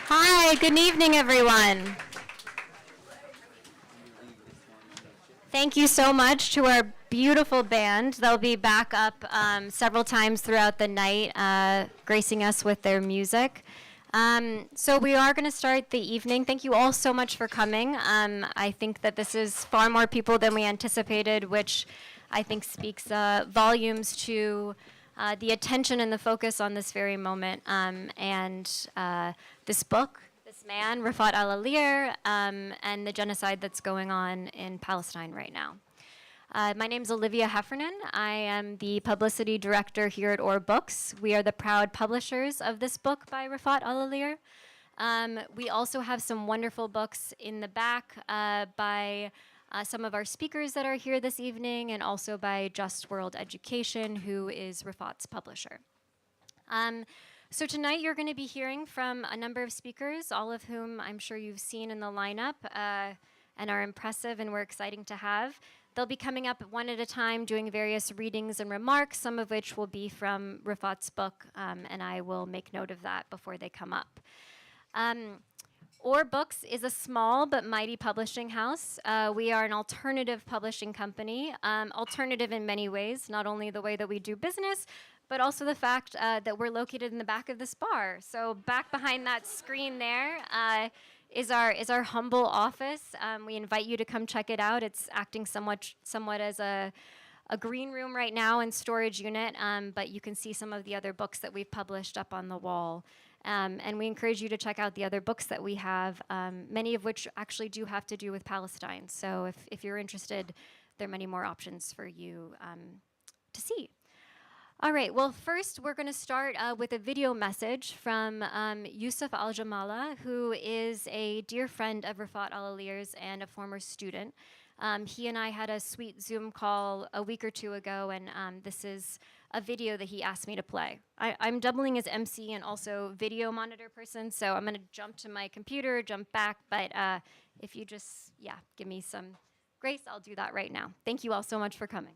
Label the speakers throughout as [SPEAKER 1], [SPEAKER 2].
[SPEAKER 1] Hi, good evening, everyone. Thank you so much to our beautiful band. They'll be back up several times throughout the night, gracing us with their music. So we are going to start the evening. Thank you all so much for coming. I think that this is far more people than we anticipated, which I think speaks volumes to the attention and the focus on this very moment. This book, this man, Refaat Alareer, and the genocide that's going on in Palestine right now. My name is Olivia Heffernan. I am the publicity director here at Or Books. We are the proud publishers of this book by Refaat Alareer. We also have some wonderful books in the back by some of our speakers that are here this evening, and also by Just World Education, who is Refaat's publisher. So tonight you're going to be hearing from a number of speakers, all of whom I'm sure you've seen in the lineup and are impressive and we're exciting to have. They'll be coming up one at a time doing various readings and remarks, some of which will be from Refaat's book, and I will make note of that before they come up. Or Books is a small but mighty publishing house. We are an alternative publishing company, alternative in many ways, not only the way that we do business, but also the fact that we're located in the back of this bar. So back behind that screen there is our humble office. We invite you to come check it out. It's acting somewhat as a green room right now and storage unit, but you can see some of the other books that we've published up on the wall. And we encourage you to check out the other books that we have, many of which actually do have to do with Palestine. So if you're interested, there are many more options for you to see. All right, well, first we're going to start with a video message from Yusuf Al-Jamala, who is a dear friend of Refaat Alareer's and a former student. He and I had a sweet Zoom call a week or two ago, and this is a video that he asked me to play. I'm doubling as MC and also video monitor person, so I'm going to jump to my computer, jump back, but if you just, give me some grace, I'll do that right now. Thank you all so much for coming.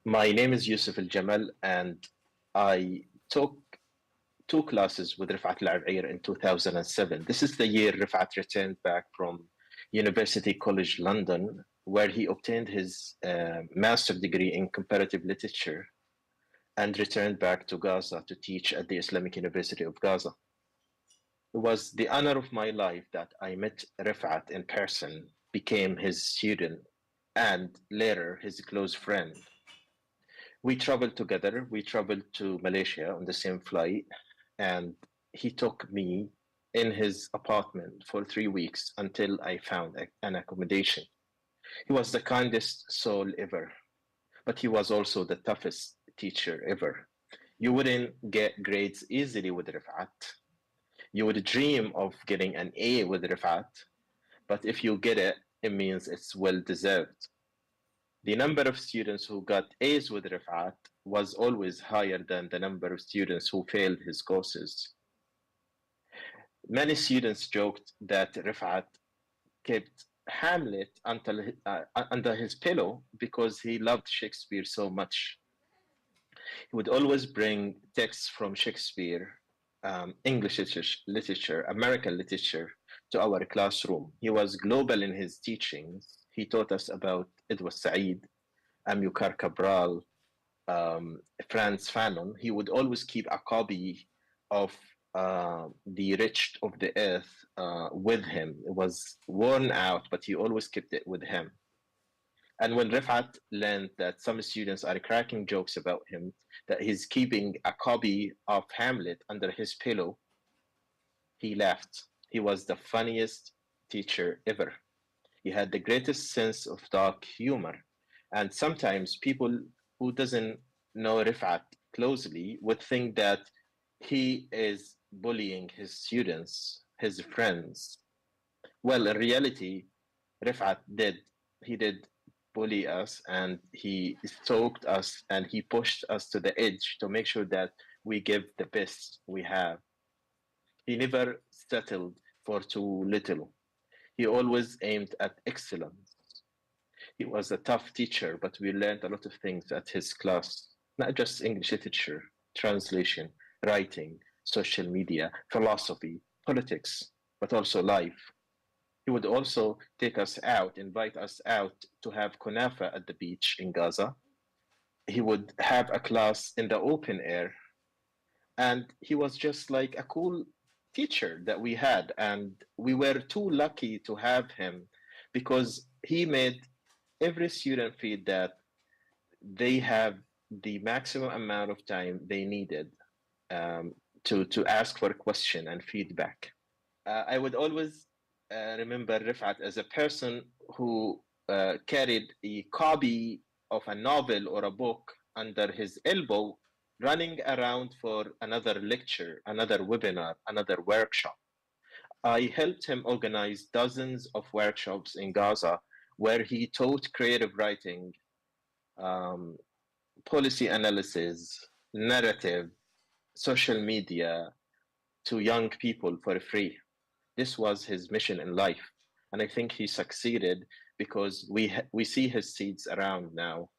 [SPEAKER 2] My name is Yusuf Al-Jamal, and I took 2 classes with Refaat Alareer in 2007. This is the year Refaat returned back from University College London, where he obtained his master's degree in comparative literature and returned back to Gaza to teach at the Islamic University of Gaza. It was the honor of my life that I met Refaat in person, became his student, and later his close friend. We traveled together. We traveled to Malaysia on the same flight, and he took me in his apartment for 3 weeks until I found an accommodation. He was the kindest soul ever, but he was also the toughest teacher ever. You wouldn't get grades easily with Refaat. You would dream of getting an A with Refaat, but if you get it, it means it's well deserved. The number of students who got A's with Refaat was always higher than the number of students who failed his courses. Many students joked that Refaat kept Hamlet under his pillow because he loved Shakespeare so much. He would always bring texts from Shakespeare, English literature, American literature, to our classroom. He was global in his teachings. He taught us about Edward Said, Amilcar Cabral, Franz Fanon. He would always keep a copy of The Rich of the Earth with him. It was worn out, but he always kept it with him. And when Refaat learned that some students are cracking jokes about him, that he's keeping a copy of Hamlet under his pillow, he laughed. He was the funniest teacher ever. He had the greatest sense of dark humor. And sometimes people who doesn't know Refaat closely would think that he is bullying his students, his friends. Well, in reality, Refaat did. He did bully us, and he stalked us, and he pushed us to the edge to make sure that we give the best we have. He never settled for too little. He always aimed at excellence. He was a tough teacher, but we learned a lot of things at his class, not just English literature, translation, writing, social media, philosophy, politics, but also life. He would also take us out, invite us out to have kunafa at the beach in Gaza. He would have a class in the open air. And he was just like a cool teacher that we had. And we were too lucky to have him because he made every student feel that they have the maximum amount of time they needed to ask for a question and feedback. I would always remember Refaat as a person who carried a copy of a novel or a book under his elbow, running around for another lecture, another webinar, another workshop. I helped him organize dozens of workshops in Gaza where he taught creative writing, policy analysis, narrative, social media to young people for free. This was his mission in life. And I think he succeeded because we see his seeds around now.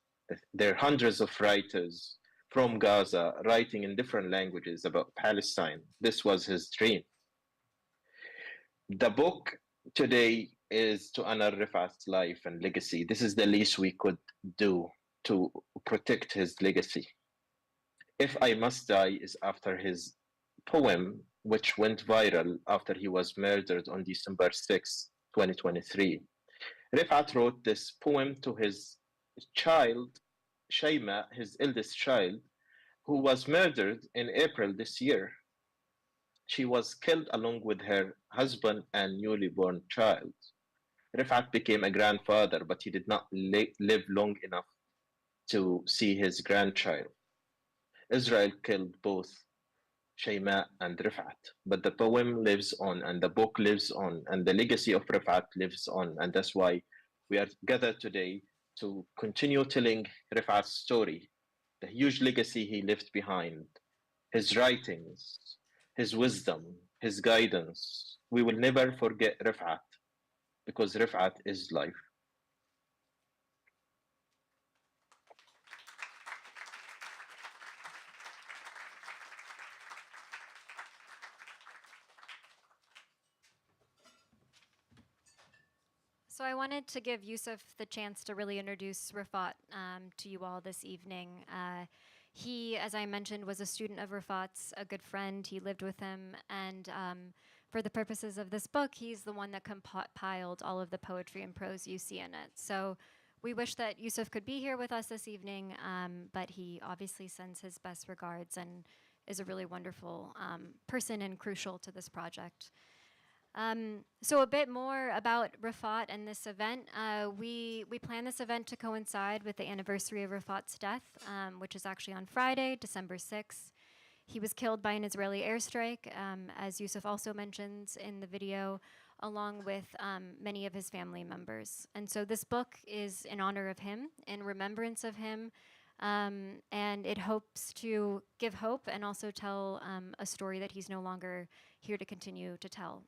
[SPEAKER 2] There are hundreds of writers from Gaza writing in different languages about Palestine. This was his dream. The book today is to honor Refaat's life and legacy. This is the least we could do to protect his legacy. If I Must Die is after his poem, which went viral after he was murdered on December 6, 2023. Refaat wrote this poem to his child, Shayma, his eldest child, who was murdered in April this year. She was killed along with her husband and newly born child. Rifat became a grandfather, but he did not live long enough to see his grandchild. Israel killed both Shayma and Rifat, but the poem lives on, and the book lives on, and the legacy of Rifat lives on, and that's why we are gathered today to continue telling Rifat's story, the huge legacy he left behind, his writings, his wisdom, his guidance. We will never forget Rifat because Rifat is life.
[SPEAKER 1] So I wanted to give Yusuf the chance to really introduce Rafat to you all this evening. He, as I mentioned, was a student of Rafat's, a good friend. He lived with him, and for the purposes of this book, he's the one that compiled all of the poetry and prose you see in it. So we wish that Yusuf could be here with us this evening, but he obviously sends his best regards and is a really wonderful person and crucial to this project. So a bit more about Rafat and this event. We planned this event to coincide with the anniversary of Rafat's death, which is actually on Friday, December 6th. He was killed by an Israeli airstrike, as Yusuf also mentions in the video, along with many of his family members. And so this book is in honor of him, in remembrance of him, and it hopes to give hope and also tell a story that he's no longer here to continue to tell.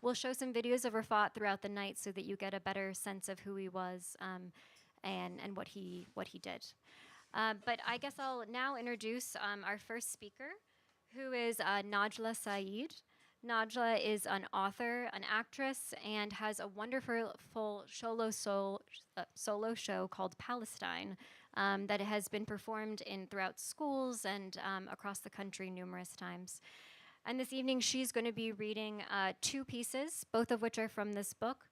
[SPEAKER 1] We'll show some videos of Rafat throughout the night so that you get a better sense of who he was and what he did. But I guess I'll now introduce our first speaker, who is Najla Saeed. Najla is an author, an actress, and has a wonderful solo show called Palestine that has been performed throughout schools and across the country numerous times. And this evening, she's going to be reading two pieces, both of which are from this book.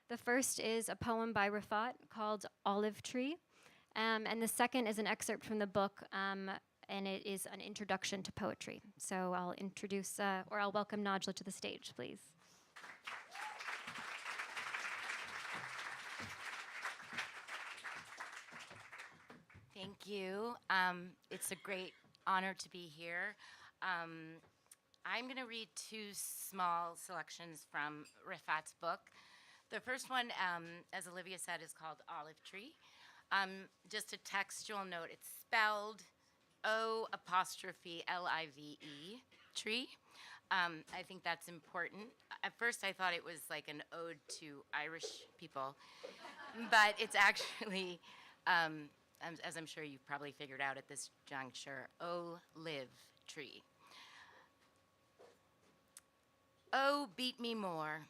[SPEAKER 1] The first is a poem by Rafat called Olive Tree, and the second is an excerpt from the book, and it is an introduction to poetry. So I'll introduce, or I'll welcome Najla to the stage, please.
[SPEAKER 3] Thank you. It's a great honor to be here. I'm going to read two small selections from Refaat's book. The first one, as Olivia said, is called Olive Tree. Just a textual note, it's spelled O''Live, tree. I think that's important. At first I thought it was like an ode to Irish people, but it's actually, as I'm sure you've probably figured out at this juncture, O''Live, tree. Oh, beat me more,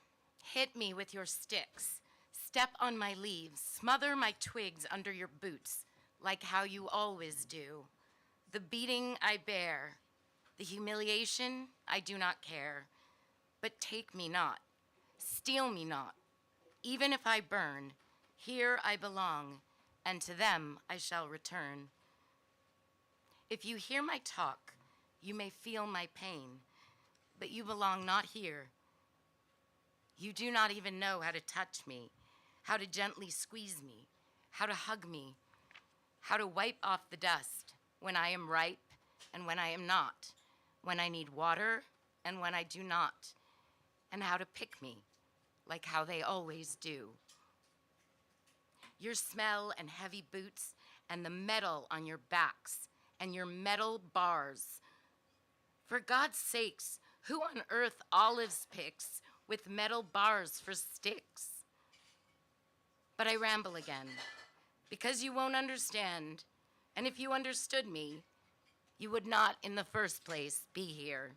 [SPEAKER 3] hit me with your sticks, step on my leaves, smother my twigs under your boots, like how you always do. The beating I bear, the humiliation I do not care, but take me not, steal me not. Even if I burn, here I belong, and to them I shall return. If you hear my talk, you may feel my pain, but you belong not here. You do not even know how to touch me, how to gently squeeze me, how to hug me, how to wipe off the dust when I am ripe and when I am not, when I need water and when I do not, and how to pick me like how they always do. Your smell and heavy boots and the metal on your backs and your metal bars. For God's sakes, who on earth olives picks with metal bars for sticks? But I ramble again, because you won't understand, and if you understood me, you would not in the first place be here.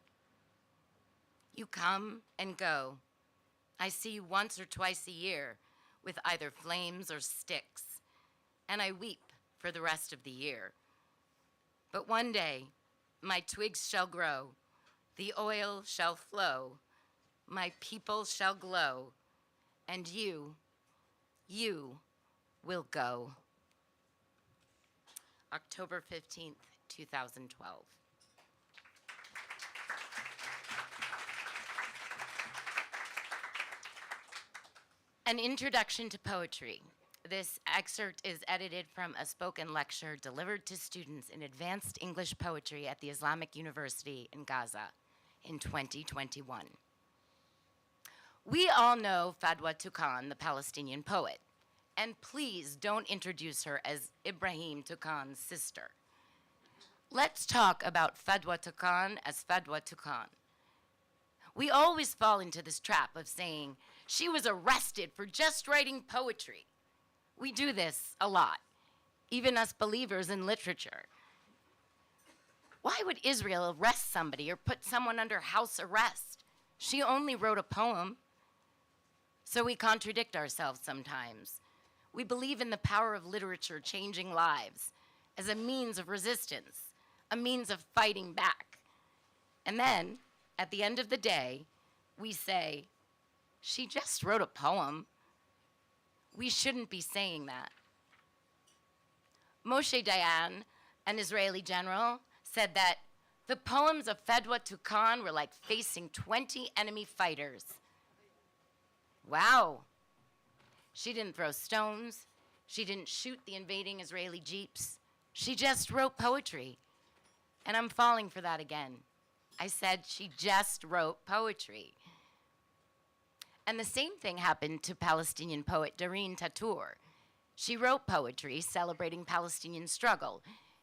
[SPEAKER 3] You come and go. I see you once or twice a year with either flames or sticks, and I weep for the rest of the year. But one day, my twigs shall grow, the oil shall flow, my people shall glow, and you will go. October 15th, 2012. An Introduction to Poetry. This excerpt is edited from a spoken lecture delivered to students in advanced English poetry at the Islamic University in Gaza in 2021. We all know Fadwa Tuqan, the Palestinian poet, and please don't introduce her as Ibrahim Tuqan's sister. Let's talk about Fadwa Tuqan as Fadwa Tuqan. We always fall into this trap of saying she was arrested for just writing poetry. We do this a lot, even us believers in literature. Why would Israel arrest somebody or put someone under house arrest? She only wrote a poem. So we contradict ourselves sometimes. We believe in the power of literature changing lives as a means of resistance, a means of fighting back. And then, at the end of the day, we say, she just wrote a poem. We shouldn't be saying that. Moshe Dayan, an Israeli general, said that the poems of Fadwa Tuqan were like facing 20 enemy fighters. Wow. She didn't throw stones. She didn't shoot the invading Israeli jeeps. She just wrote poetry. And I'm falling for that again. I said she just wrote poetry. And the same thing happened to Palestinian poet Dareen Tatour. She wrote poetry celebrating Palestinian struggle,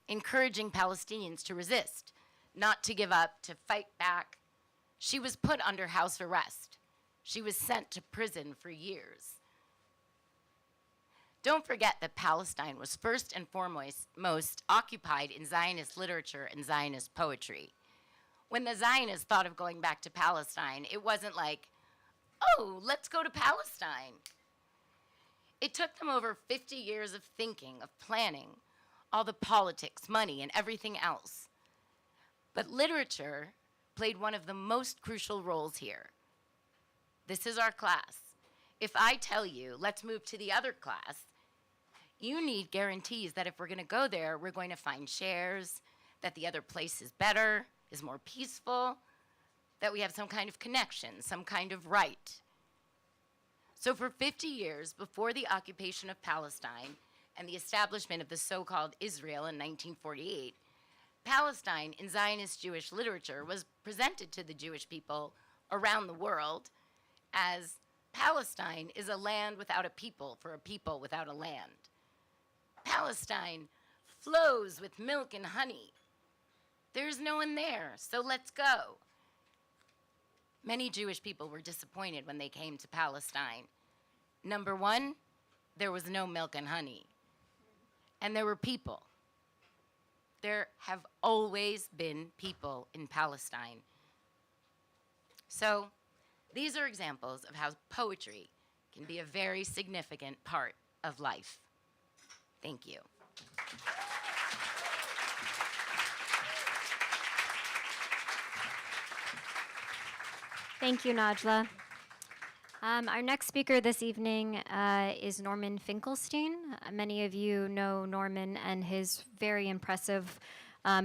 [SPEAKER 3] encouraging Palestinians to resist, not to give up, to fight back. She was put under house arrest. She was sent to prison for years. Don't forget that Palestine was first and foremost occupied in Zionist literature and Zionist poetry. When the Zionists thought of going back to Palestine, it wasn't like, oh, let's go to Palestine. It took them over 50 years of thinking, of planning, all the politics, money, and everything else. But literature played one of the most crucial roles here. This is our class. If I tell you, let's move to the other class, you need guarantees that if we're going to go there, we're going to find shares, that the other place is better, is more peaceful, that we have some kind of connection, some kind of right. So for 50 years before the occupation of Palestine and the establishment of the so-called Israel in 1948, Palestine in Zionist Jewish literature was presented to the Jewish people around the world as Palestine is a land without a people for a people without a land. Palestine flows with milk and honey. There's no one there, so let's go. Many Jewish people were disappointed when they came to Palestine. Number one, there was no milk and honey. And there were people. There have always been people in Palestine. So, these are examples of how poetry can be a very significant part of life. Thank you.
[SPEAKER 1] Thank you, Najla. Our next speaker this evening is Norman Finkelstein. Many of you know Norman and his very impressive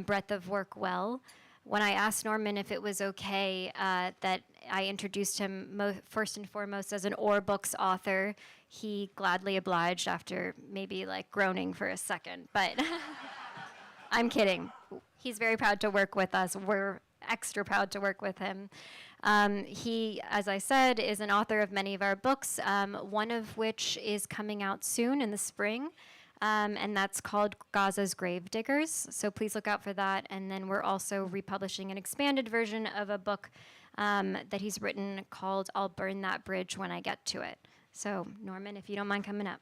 [SPEAKER 1] breadth of work well. When I asked Norman if it was okay that I introduced him first and foremost as an Or Books author, he gladly obliged after maybe like groaning for a second, but I'm kidding. He's very proud to work with us. We're extra proud to work with him. He, as I said, is an author of many of our books, one of which is coming out soon in the spring, and that's called Gaza's Gravediggers. So please look out for that. And then we're also republishing an expanded version of a book that he's written called I'll Burn That Bridge When I Get to It. So Norman, if you don't mind coming up.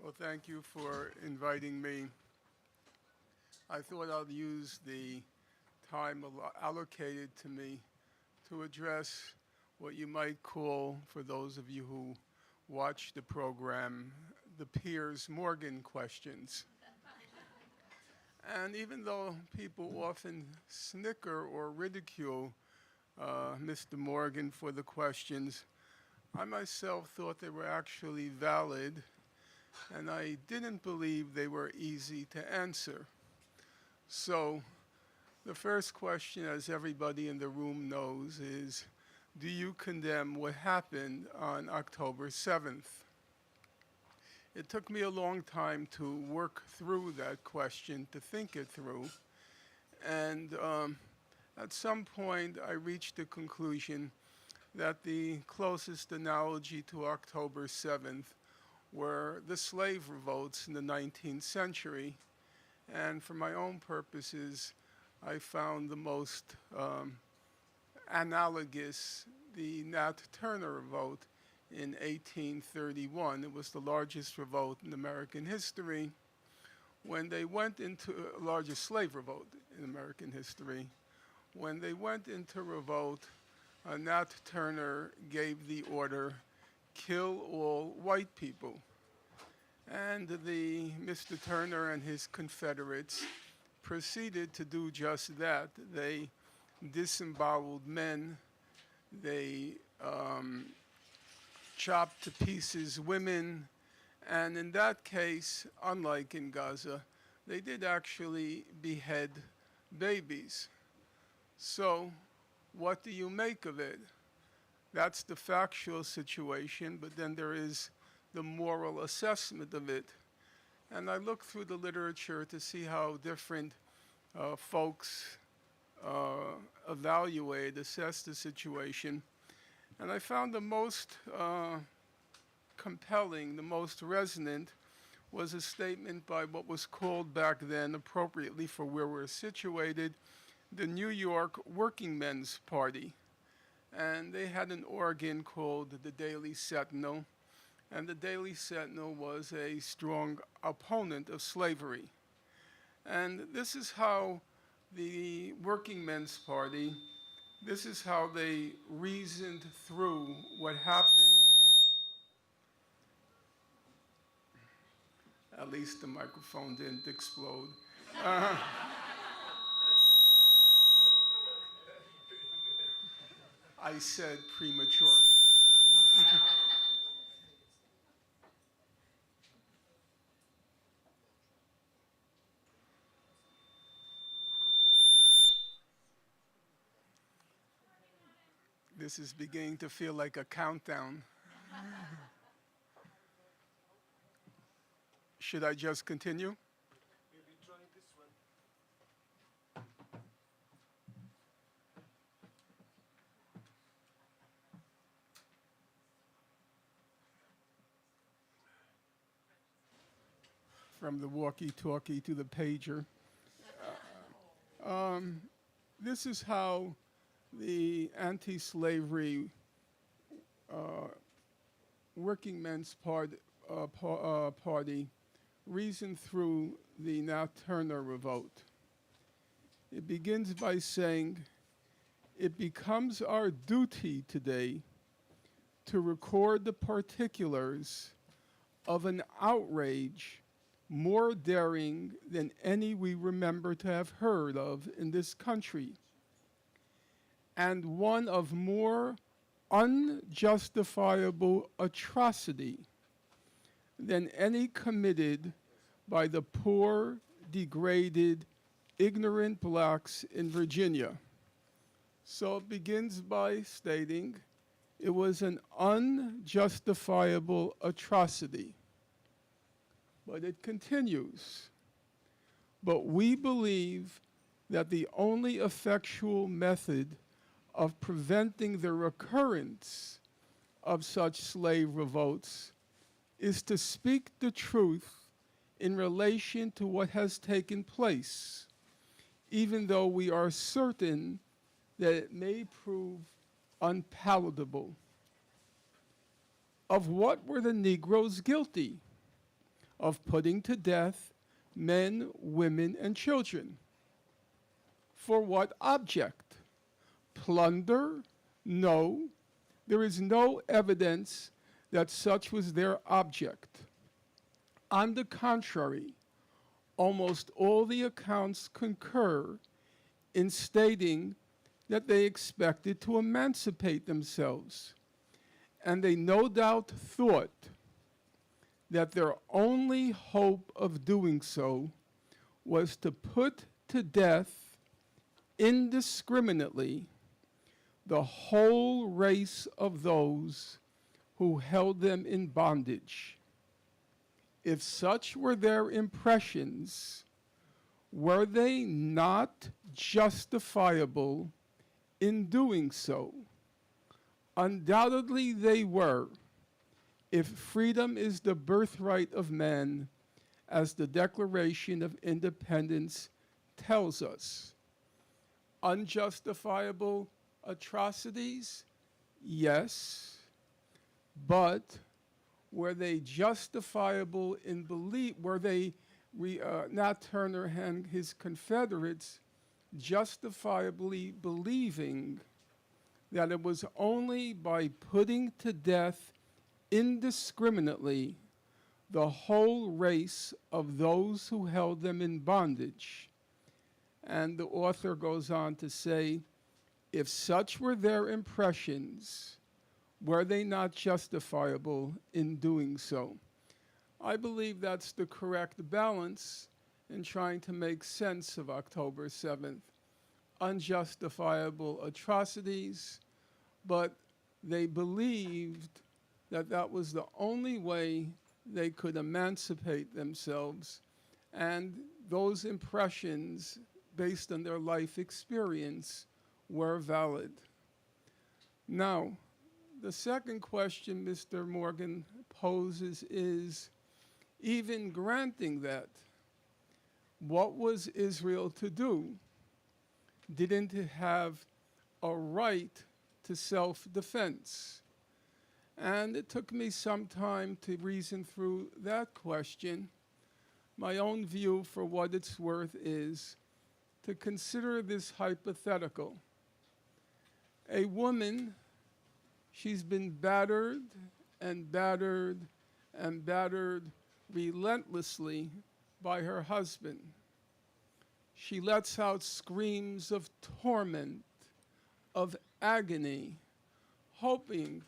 [SPEAKER 4] Well, thank you for inviting me. I thought I'll use the time allocated to me to address what you might call, for those of you who watch the program, the Piers Morgan questions. And even though people often snicker or ridicule Mr. Morgan for the questions. I myself thought they were actually valid, and I didn't believe they were easy to answer. So, the first question, as everybody in the room knows, is do you condemn what happened on October 7th? It took me a long time to work through that question, to think it through. And at some point, I reached the conclusion that the closest analogy to October 7th were the slave revolts in the 19th century. And for my own purposes, I found the most analogous the Nat Turner revolt in 1831. It was the largest revolt in American history. When they went into largest slave revolt in American history, when they went into revolt, Nat Turner gave the order, kill all white people. And Mr. Turner and his Confederates proceeded to do just that. They disemboweled men, they chopped to pieces women, and in that case, unlike in Gaza, they did actually behead babies. So, what do you make of it? That's the factual situation, but then there is the moral assessment of it. And I looked through the literature to see how different folks assess the situation. And I found the most compelling, the most resonant, was a statement by what was called back then, appropriately for where we're situated, the New York Working Men's Party. And they had an organ called the Daily Sentinel, and the Daily Sentinel was a strong opponent of slavery. And this is how the Working Men's Party, this is how they reasoned through what happened. At least the microphone didn't explode. I said prematurely. This is beginning to feel like a countdown. Should I just continue?
[SPEAKER 5] Maybe try this one.
[SPEAKER 4] From the walkie-talkie to the pager. This is how the anti-slavery Working Men's Party reasoned through the Nat Turner revolt. It begins by saying, it becomes our duty today to record the particulars of an outrage more daring than any we remember to have heard of in this country, and one of more unjustifiable atrocity than any committed by the poor, degraded, ignorant blacks in Virginia. So it begins by stating it was an unjustifiable atrocity. But it continues. But we believe that the only effectual method of preventing the recurrence of such slave revolts is to speak the truth in relation to what has taken place, even though we are certain that it may prove unpalatable. Of what were the Negroes guilty? Of putting to death men, women, and children. For what object? Plunder? No. There is no evidence that such was their object. On the contrary, almost all the accounts concur in stating that they expected to emancipate themselves. And they no doubt thought that their only hope of doing so was to put to death indiscriminately the whole race of those who held them in bondage. If such were their impressions, were they not justifiable in doing so? Undoubtedly they were, if freedom is the birthright of man, as the Declaration of Independence tells us. Unjustifiable atrocities? Yes, but were they justifiable in belief? Were they, Nat Turner and his Confederates, justifiably believing that it was only by putting to death indiscriminately the whole race of those who held them in bondage? And the author goes on to say, if such were their impressions, were they not justifiable in doing so? I believe that's the correct balance in trying to make sense of October 7th. Unjustifiable atrocities, but they believed that that was the only way they could emancipate themselves, and those impressions, based on their life experience, were valid. Now, the second question Mr. Morgan poses is, even granting that, what was Israel to do? Didn't it have a right to self-defense? And it took me some time to reason through that question. My own view, for what it's worth, is to consider this hypothetical. A woman, she's been battered and battered and battered relentlessly by her husband. She lets out screams of torment, of agony, hoping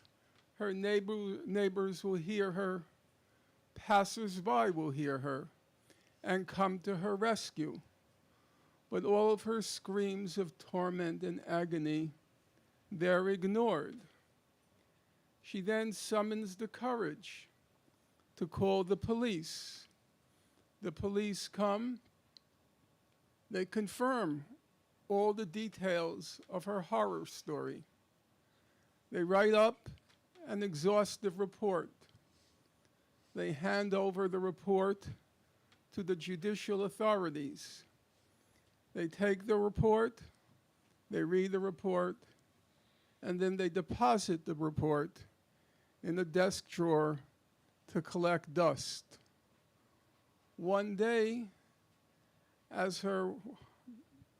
[SPEAKER 4] her neighbors will hear her, passers-by will hear her, and come to her rescue. But all of her screams of torment and agony, they're ignored. She then summons the courage to call the police. The police come, they confirm all the details of her horror story. They write up an exhaustive report. They hand over the report to the judicial authorities. They take the report, they read the report, and then they deposit the report in a desk drawer to collect dust. One day, as her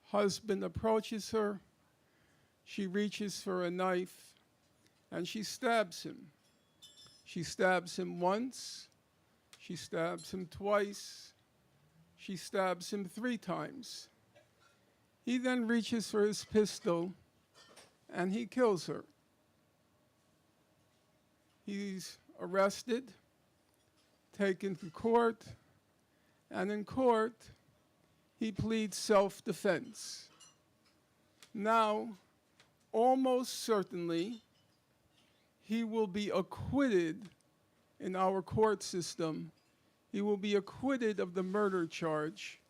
[SPEAKER 4] husband approaches her, she reaches for a knife and she stabs him. She stabs him once, she stabs him twice, she stabs him 3 times. He then reaches for his pistol and he kills her. He's arrested, taken to court, and in court, he pleads self-defense. Now, almost certainly, he will be acquitted in our court system. He will be acquitted of the murder charge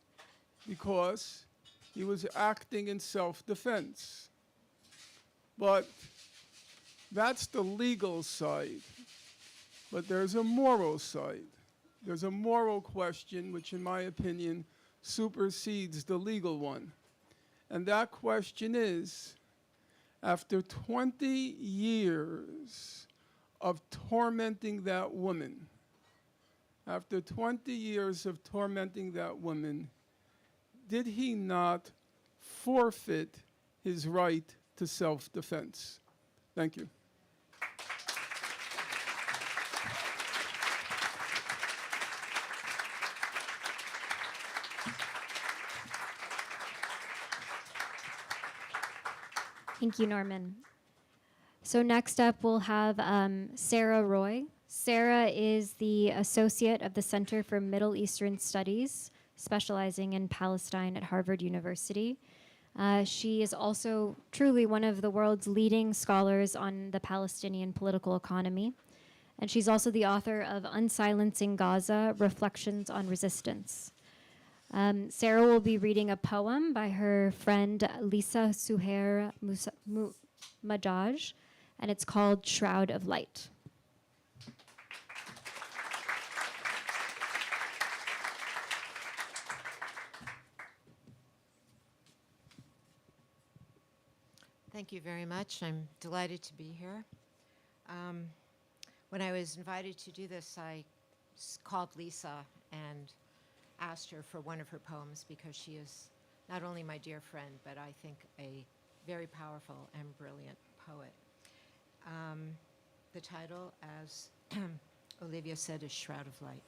[SPEAKER 4] because he was acting in self-defense. But that's the legal side. But there's a moral side. There's a moral question which, in my opinion, supersedes the legal one. And that question is, after 20 years of tormenting that woman, after 20 years of tormenting that woman, did he not forfeit his right to self-defense? Thank you.
[SPEAKER 1] Thank you, Norman. So next up, we'll have Sarah Roy. Sarah is the associate of the Center for Middle Eastern Studies, specializing in Palestine at Harvard University. She is also truly one of the world's leading scholars on the Palestinian political economy. And she's also the author of Unsilencing Gaza, Reflections on Resistance. Sarah will be reading a poem by her friend Lisa Suhair Majaj, and it's called Shroud of Light.
[SPEAKER 6] Thank you very much. I'm delighted to be here. When I was invited to do this, I called Lisa and asked her for one of her poems because she is not only my dear friend, but I think a very powerful and brilliant poet. The title, as Olivia said, is Shroud of Light.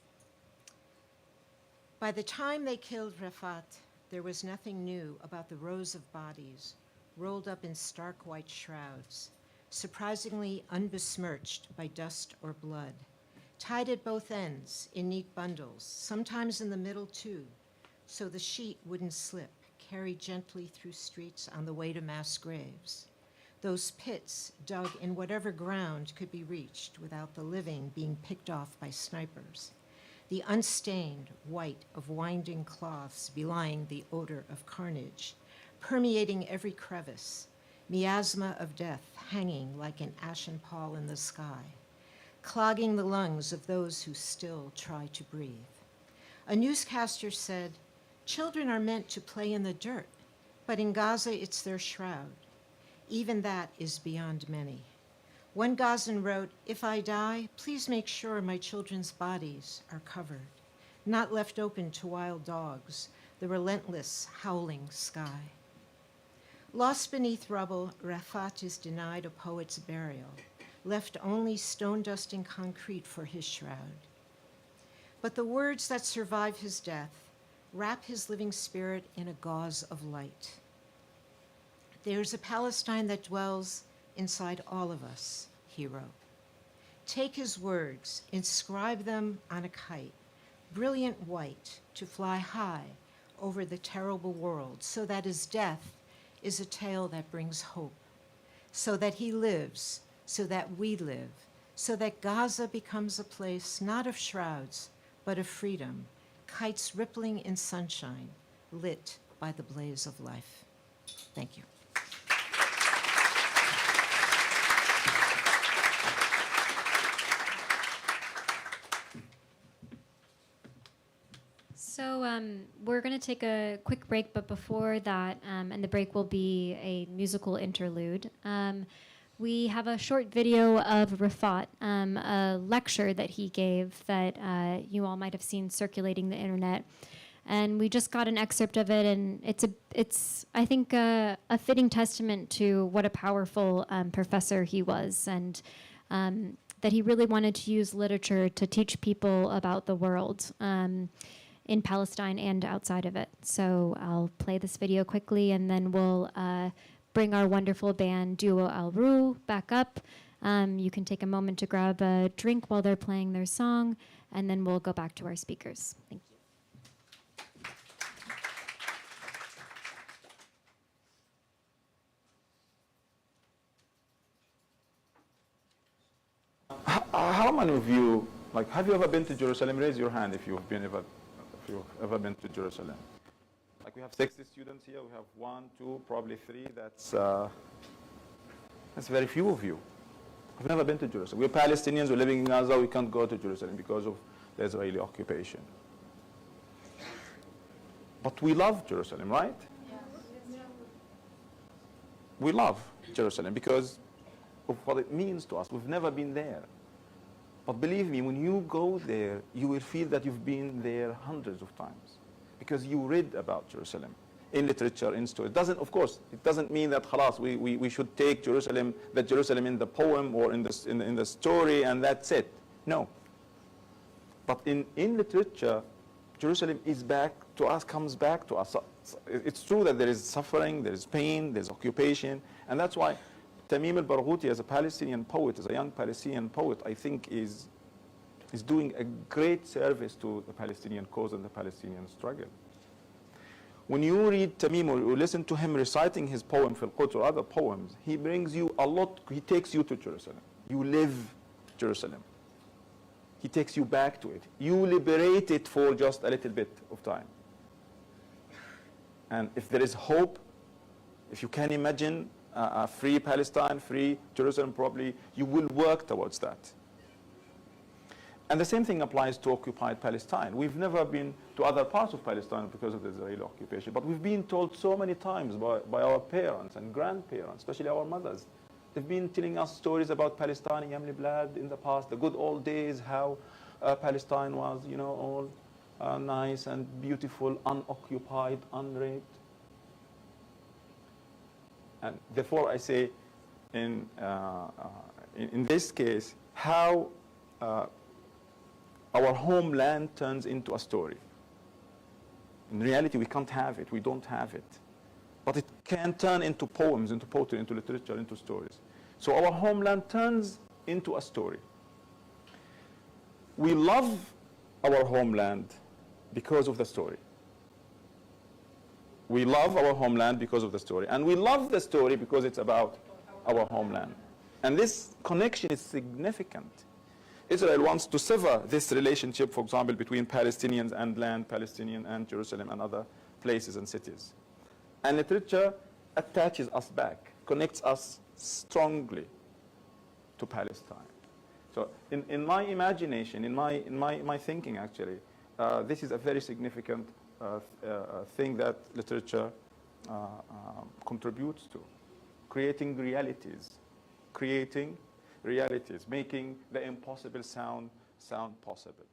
[SPEAKER 6] By the time they killed Rafat, there was nothing new about the rows of bodies rolled up in stark white shrouds, surprisingly unbesmirched by dust or blood, tied at both ends in neat bundles, sometimes in the middle too, so the sheet wouldn't slip, carried gently through streets on the way to mass graves. Those pits dug in whatever ground could be reached without the living being picked off by snipers. The unstained white of winding cloths belying the odor of carnage, permeating every crevice, miasma of death hanging like an ashen pall in the sky, clogging the lungs of those who still try to breathe. A newscaster said, "Children are meant to play in the dirt, but in Gaza it's their shroud." Even that is beyond many. One Gazan wrote, "If I die, please make sure my children's bodies are covered, not left open to wild dogs, the relentless, howling sky." Lost beneath rubble, Rafat is denied a poet's burial, left only stone dust and concrete for his shroud. But the words that survive his death wrap his living spirit in a gauze of light. There's a Palestine that dwells inside all of us, he wrote. Take his words, inscribe them on a kite, brilliant white, to fly high over the terrible world, so that his death is a tale that brings hope, so that he lives, so that we live, so that Gaza becomes a place not of shrouds, but of freedom, kites rippling in sunshine, lit by the blaze of life. Thank you.
[SPEAKER 1] So we're going to take a quick break, but before that, and the break will be a musical interlude, we have a short video of Rafat, a lecture that he gave that you all might have seen circulating the internet. And we just got an excerpt of it, and it's I think, a fitting testament to what a powerful professor he was, and that he really wanted to use literature to teach people about the world. In Palestine and outside of it. So I'll play this video quickly, and then we'll bring our wonderful band Duo Al-Ru back up. You can take a moment to grab a drink while they're playing their song, and then we'll go back to our speakers. Thank you.
[SPEAKER 7] How many of you, have you ever been to Jerusalem? Raise your hand if you've ever been to Jerusalem. We have 60 students here. We have 1, 2, probably 3. That's very few of you. I've never been to Jerusalem. We're Palestinians. We're living in Gaza. We can't go to Jerusalem because of the Israeli occupation. But we love Jerusalem, right? Yes. We love Jerusalem because of what it means to us. We've never been there. But believe me, when you go there, you will feel that you've been there hundreds of times because you read about Jerusalem in literature, in stories. Of course, it doesn't mean that khalas, we should take Jerusalem in the poem or in the story and that's it. No. But in literature, Jerusalem is back to us, comes back to us. It's true that there is suffering, there is pain, there's occupation, and that's why Tamim al-Barghouti, as a Palestinian poet, as a young Palestinian poet, I think is doing a great service to the Palestinian cause and the Palestinian struggle. When you read Tamim or you listen to him reciting his poem, Fil Quds, or other poems, he brings you a lot, he takes you to Jerusalem. You live Jerusalem. He takes you back to it. You liberate it for just a little bit of time. And if there is hope, if you can imagine a free Palestine, free Jerusalem, probably you will work towards that. And the same thing applies to occupied Palestine. We've never been to other parts of Palestine because of the Israeli occupation, but we've been told so many times by our parents and grandparents, especially our mothers. They've been telling us stories about Palestine, Yamli Blad in the past, the good old days, how Palestine was, you know, all nice and beautiful, unoccupied, unraped. And therefore I say, in this case, how our homeland turns into a story. In reality, we can't have it. We don't have it. But it can turn into poems, into poetry, into literature, into stories. So our homeland turns into a story. We love our homeland because of the story. We love our homeland because of the story. And we love the story because it's about our homeland. And this connection is significant. Israel wants to sever this relationship, for example, between Palestinians and land, Palestinian and Jerusalem and other places and cities. And literature attaches us back, connects us strongly to Palestine. So in my imagination, in my thinking actually, this is a very significant thing that literature contributes to, creating realities, making the impossible sound possible.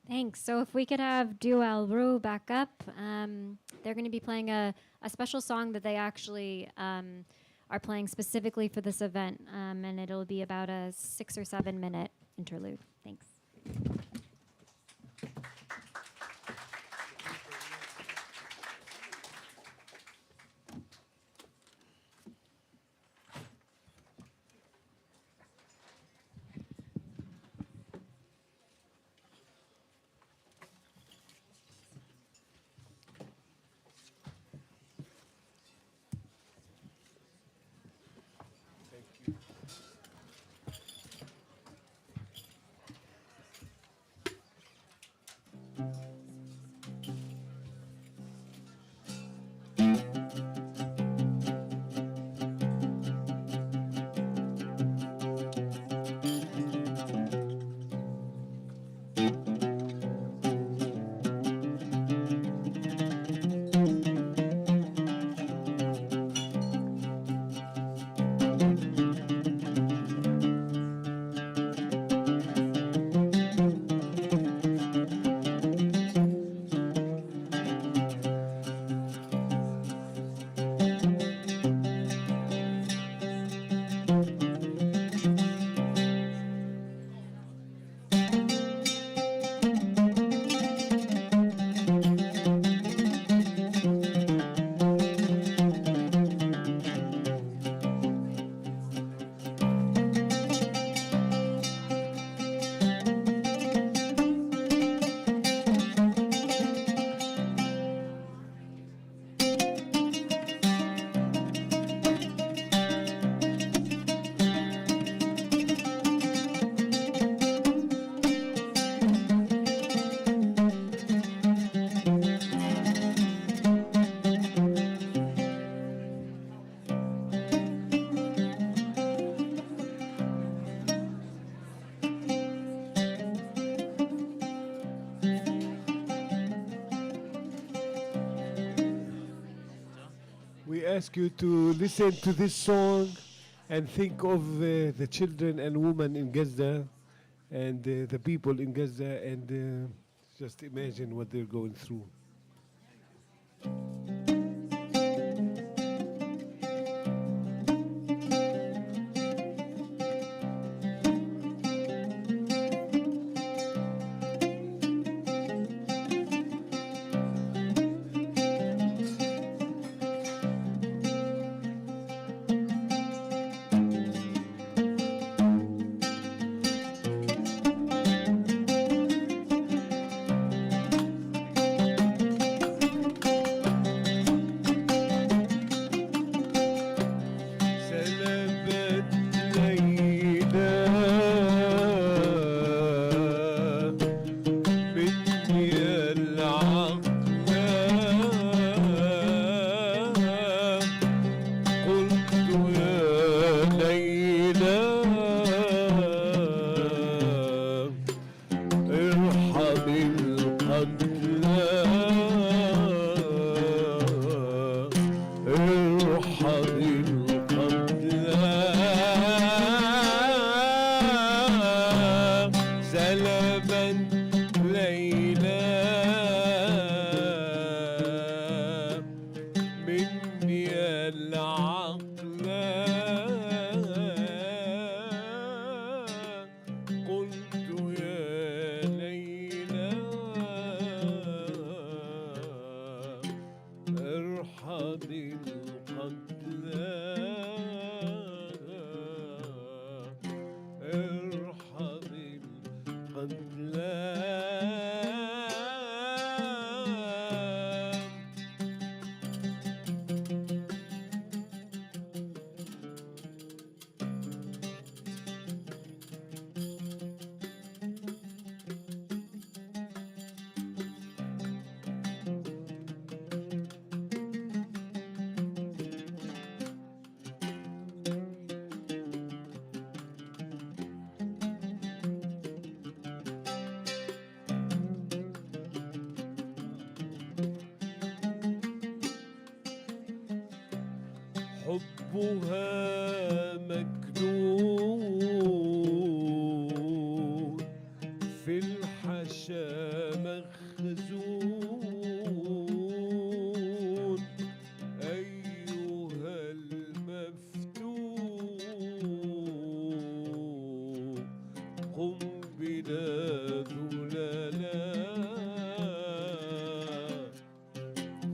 [SPEAKER 1] Thanks. So if we could have Du Al Ru back up, they're going to be playing a special song that they actually are playing specifically for this event, and it'll be about a 6 or 7 minute interlude. Thanks.
[SPEAKER 5] We ask you to listen to this song and think of the children and women in Gaza and the people in Gaza and just imagine what they're going through. حبها مكنون في الحشا مخزون أيها المفتون قم بنا ذللا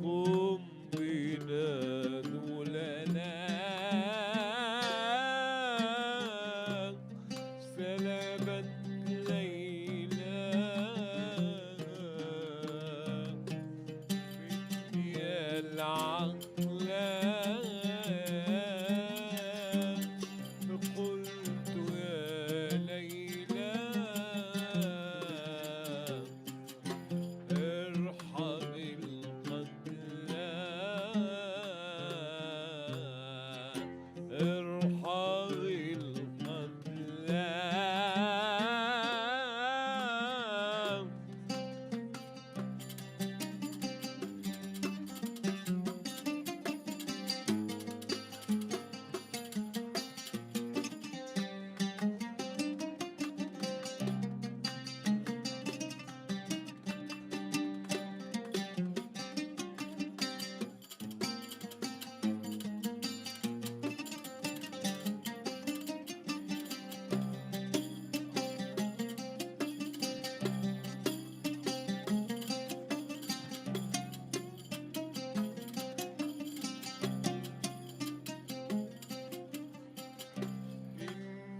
[SPEAKER 5] قم بنا ذللا سلامت ليلى مني العقل فقلت يا ليلى ارحم القتلى ارحم القتلى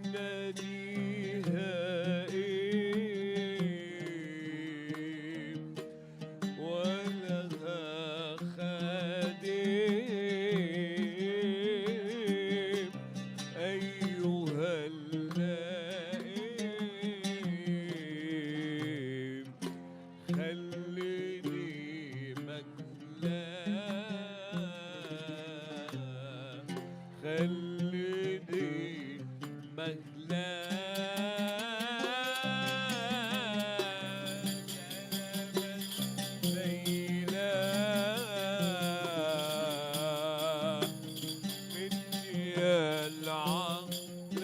[SPEAKER 5] إنني هائم ولها خادم أيها اللائم خليني مجلا خليني مجلا ليلى مني العقل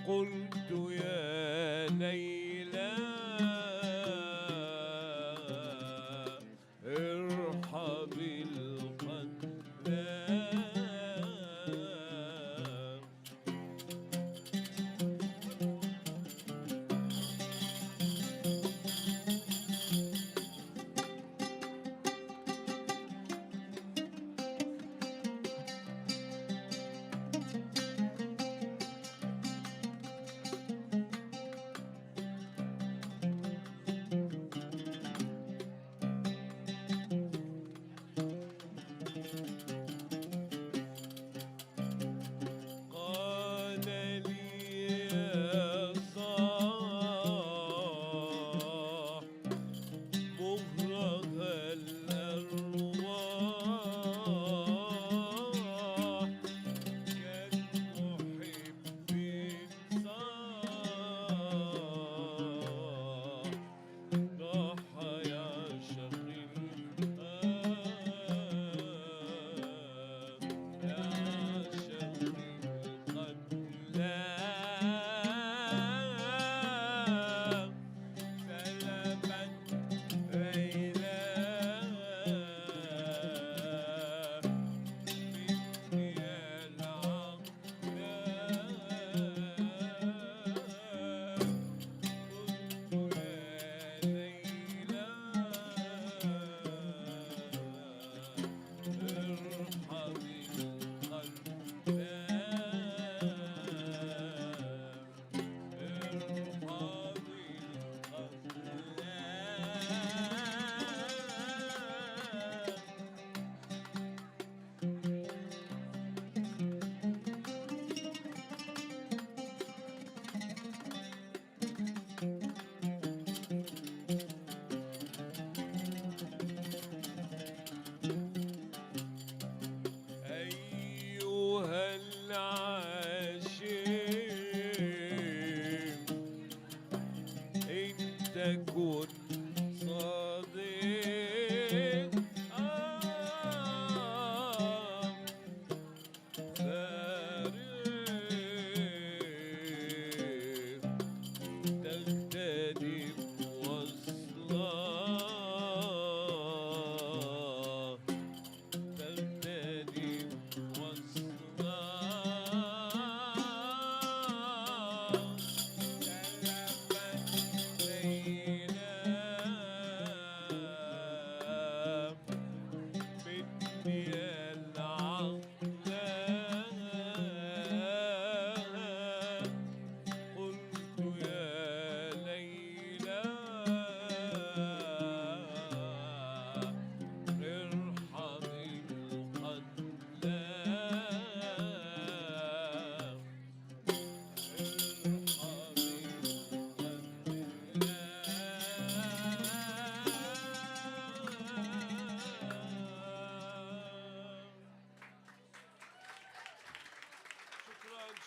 [SPEAKER 5] قلت يا ليلى ارحم القتلى تكن صديق فارق تغتنم وصلا تغتنم وصلا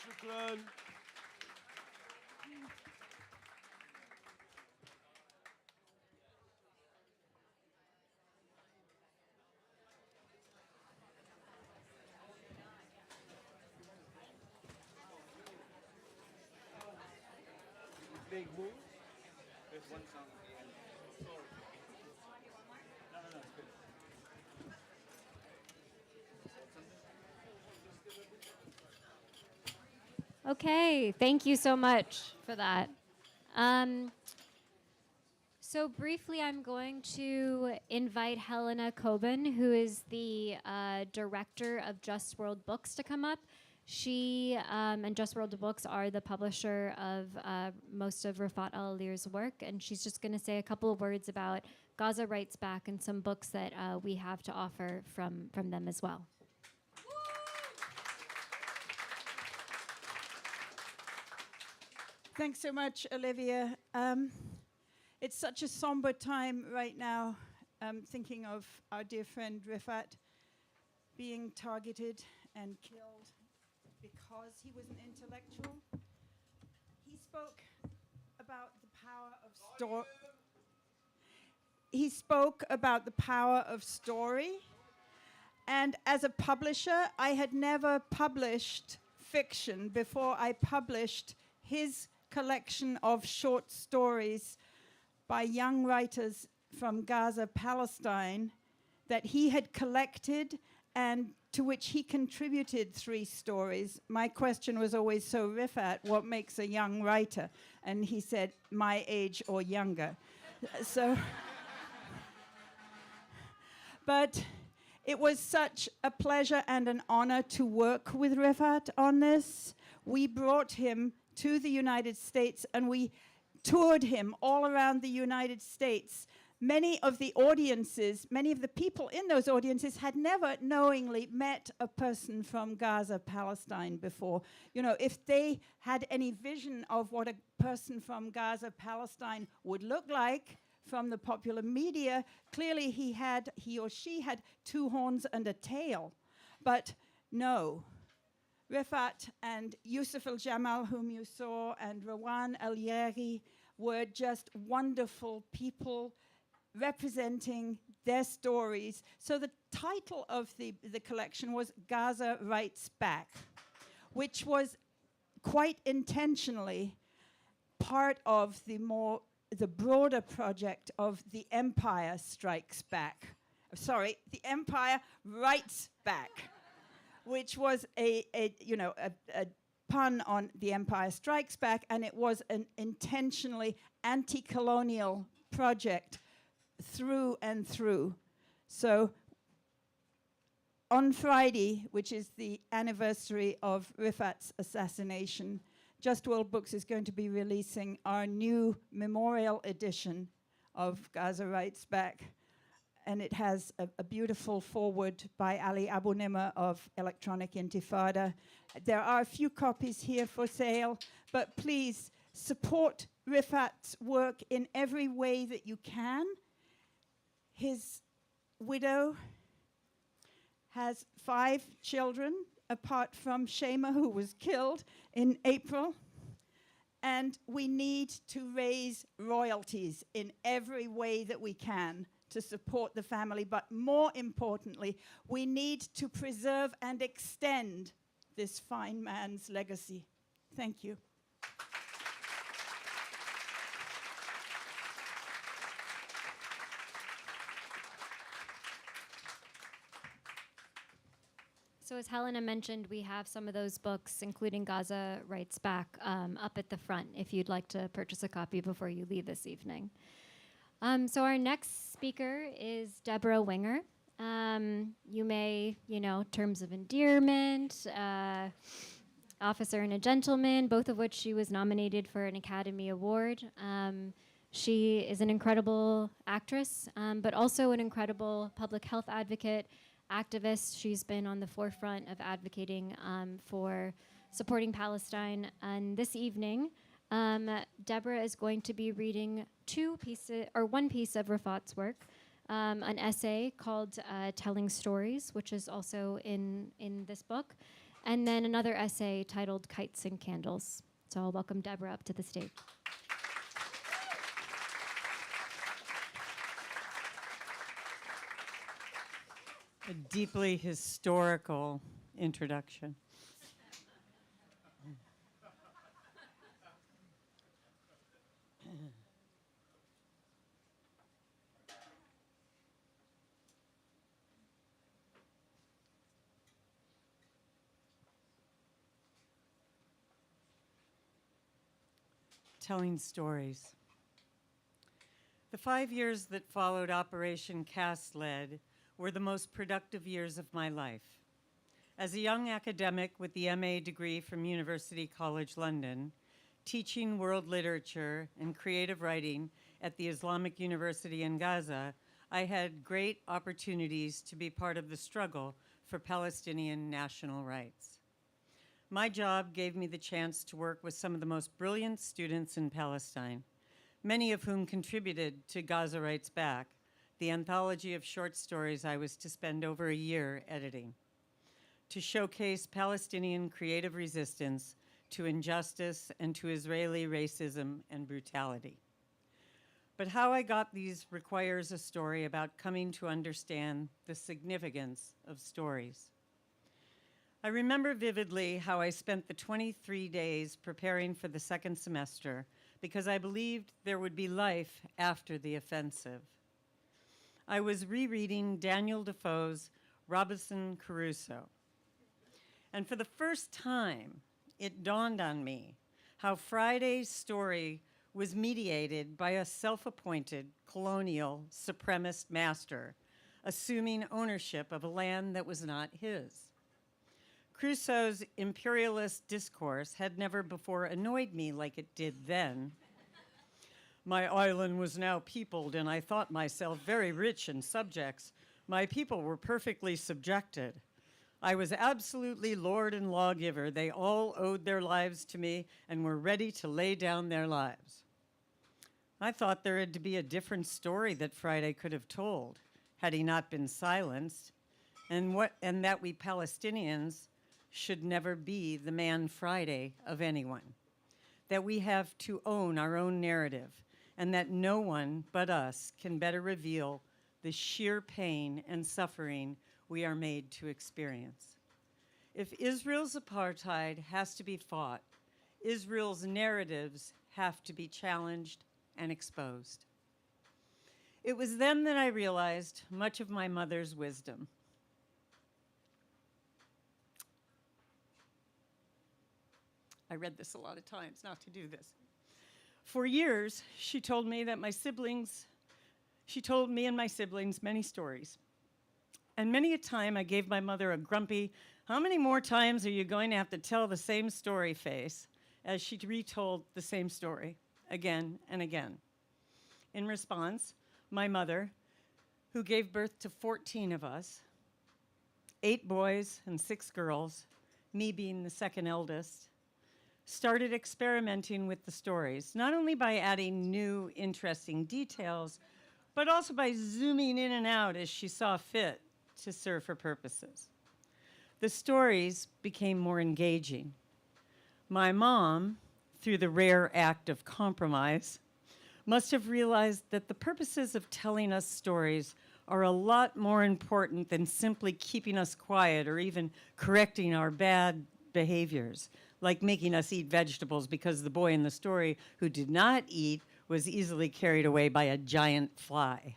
[SPEAKER 5] شكرا. Big move. There's one song.
[SPEAKER 1] Okay, thank you so much for that. So briefly, I'm going to invite Helena Coben, who is the director of Just World Books, to come up. She and Just World Books are the publisher of most of Refaat Alareer's work, and she's just going to say a couple of words about Gaza Writes Back and some books that we have to offer from them as well.
[SPEAKER 8] Thanks so much, Olivia. It's such a somber time right now, thinking of our dear friend Refaat being targeted and killed because he was an intellectual. He spoke about the power of story. And as a publisher, I had never published fiction before I published his collection of short stories by young writers from Gaza, Palestine, that he had collected and to which he contributed 3 stories. My question was always, so Refaat, what makes a young writer? And he said, my age or younger. So, but it was such a pleasure and an honor to work with Refaat on this. We brought him to the United States and we toured him all around the United States. Many of the audiences, many of the people in those audiences had never knowingly met a person from Gaza, Palestine before. You know, if they had any vision of what a person from Gaza, Palestine would look like from the popular media, clearly he or she had 2 horns and a tail. But no. Refaat and Yusuf al-Jamal, whom you saw, and Refaat Alareer were just wonderful people representing their stories. So the title of the collection was Gaza Writes Back, which was quite intentionally part of the broader project of The Empire Strikes Back. Sorry, The Empire Writes Back, which was a pun on The Empire Strikes Back, and it was an intentionally anti-colonial project through and through. So on Friday, which is the anniversary of Refaat's assassination, Just World Books is going to be releasing our new memorial edition of Gaza Writes Back. And it has a beautiful foreword by Ali Abu Nimr of Electronic Intifada. There are a few copies here for sale, but please support Refaat's work in every way that you can. His widow has 5 children, apart from Shema, who was killed in April. And we need to raise royalties in every way that we can to support the family. But more importantly, we need to preserve and extend this fine man's legacy. Thank you.
[SPEAKER 1] So as Helena mentioned, we have some of those books, including Gaza Writes Back, up at the front if you'd like to purchase a copy before you leave this evening. So our next speaker is Deborah Winger. You may, terms of endearment, Officer and a Gentleman, both of which she was nominated for an Academy Award. She is an incredible actress, but also an incredible public health advocate, activist. She's been on the forefront of advocating for supporting Palestine. And this evening, Deborah is going to be reading one piece of Rafat's work, an essay called Telling Stories, which is also in this book, and then another essay titled Kites and Candles. So I'll welcome Deborah up to the stage.
[SPEAKER 9] A deeply historical introduction. Telling stories. The 5 years that followed Operation Cast Lead were the most productive years of my life. As a young academic with the MA degree from University College London, teaching world literature and creative writing at the Islamic University in Gaza, I had great opportunities to be part of the struggle for Palestinian national rights. My job gave me the chance to work with some of the most brilliant students in Palestine, many of whom contributed to Gaza Writes Back, the anthology of short stories I was to spend over a year editing, to showcase Palestinian creative resistance to injustice and to Israeli racism and brutality. But how I got these requires a story about coming to understand the significance of stories. I remember vividly how I spent the 23 days preparing for the second semester because I believed there would be life after the offensive. I was rereading Daniel Defoe's Robinson Crusoe. And for the first time, it dawned on me how Friday's story was mediated by a self-appointed colonial supremacist master, assuming ownership of a land that was not his. Crusoe's imperialist discourse had never before annoyed me like it did then. My island was now peopled, and I thought myself very rich in subjects. My people were perfectly subjected. I was absolutely lord and lawgiver. They all owed their lives to me and were ready to lay down their lives. I thought there had to be a different story that Friday could have told, had he not been silenced, and that we Palestinians should never be the man Friday of anyone, that we have to own our own narrative, and that no one but us can better reveal the sheer pain and suffering we are made to experience. If Israel's apartheid has to be fought, Israel's narratives have to be challenged and exposed. It was then that I realized much of my mother's wisdom. I read this a lot of times not to do this. For years, she told me and my siblings many stories. And many a time I gave my mother a grumpy, "How many more times are you going to have to tell the same story?" face as she retold the same story again and again. In response, my mother, who gave birth to 14 of us, 8 boys and 6 girls, me being the second eldest, started experimenting with the stories, not only by adding new, interesting details, but also by zooming in and out as she saw fit to serve her purposes. The stories became more engaging. My mom through the rare act of compromise, must have realized that the purposes of telling us stories are a lot more important than simply keeping us quiet or even correcting our bad behaviors, like making us eat vegetables because the boy in the story who did not eat was easily carried away by a giant fly.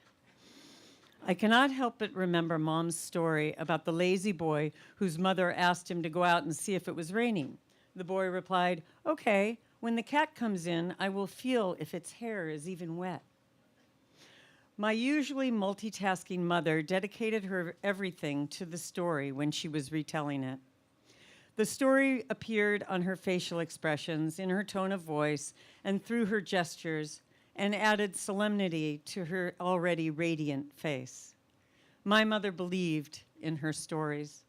[SPEAKER 9] I cannot help but remember Mom's story about the lazy boy whose mother asked him to go out and see if it was raining. The boy replied, "Okay, when the cat comes in, I will feel if its hair is even wet." My usually multitasking mother dedicated her everything to the story when she was retelling it. The story appeared on her facial expressions, in her tone of voice, and through her gestures, and added solemnity to her already radiant face. My mother believed in her stories,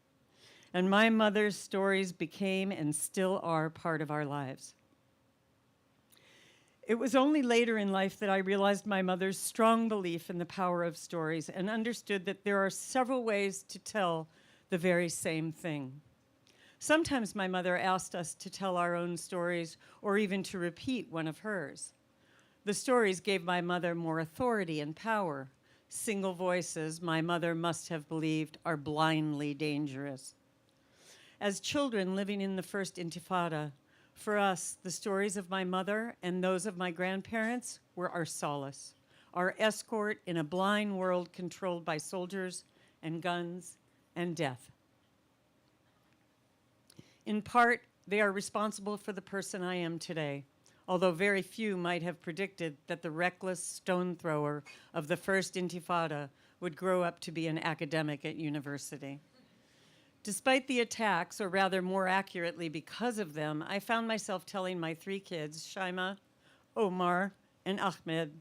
[SPEAKER 9] and my mother's stories became and still are part of our lives. It was only later in life that I realized my mother's strong belief in the power of stories and understood that there are several ways to tell the very same thing. Sometimes my mother asked us to tell our own stories or even to repeat one of hers. The stories gave my mother more authority and power. Single voices, my mother must have believed, are blindly dangerous. As children living in the first Intifada, for us, the stories of my mother and those of my grandparents were our solace, our escort in a blind world controlled by soldiers and guns and death. In part, they are responsible for the person I am today, although very few might have predicted that the reckless stone thrower of the first Intifada would grow up to be an academic at university. Despite the attacks, or rather more accurately because of them, I found myself telling my 3 kids, Shaima, Omar, and Ahmed,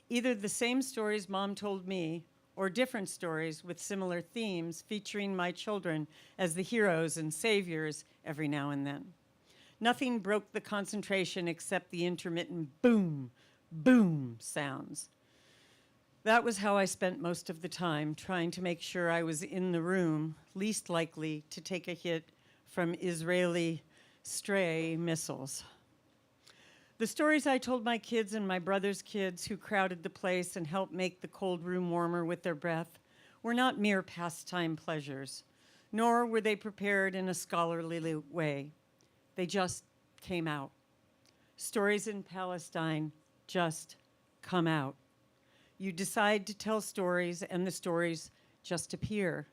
[SPEAKER 9] either the same stories Mom told me or different stories with similar themes featuring my children as the heroes and saviors every now and then. Nothing broke the concentration except the intermittent boom, boom sounds. That was how I spent most of the time, trying to make sure I was in the room, least likely to take a hit from Israeli stray missiles. The stories I told my kids and my brother's kids who crowded the place and helped make the cold room warmer with their breath were not mere pastime pleasures, nor were they prepared in a scholarly way. They just came out. Stories in Palestine just come out. You decide to tell stories, and the stories just appear.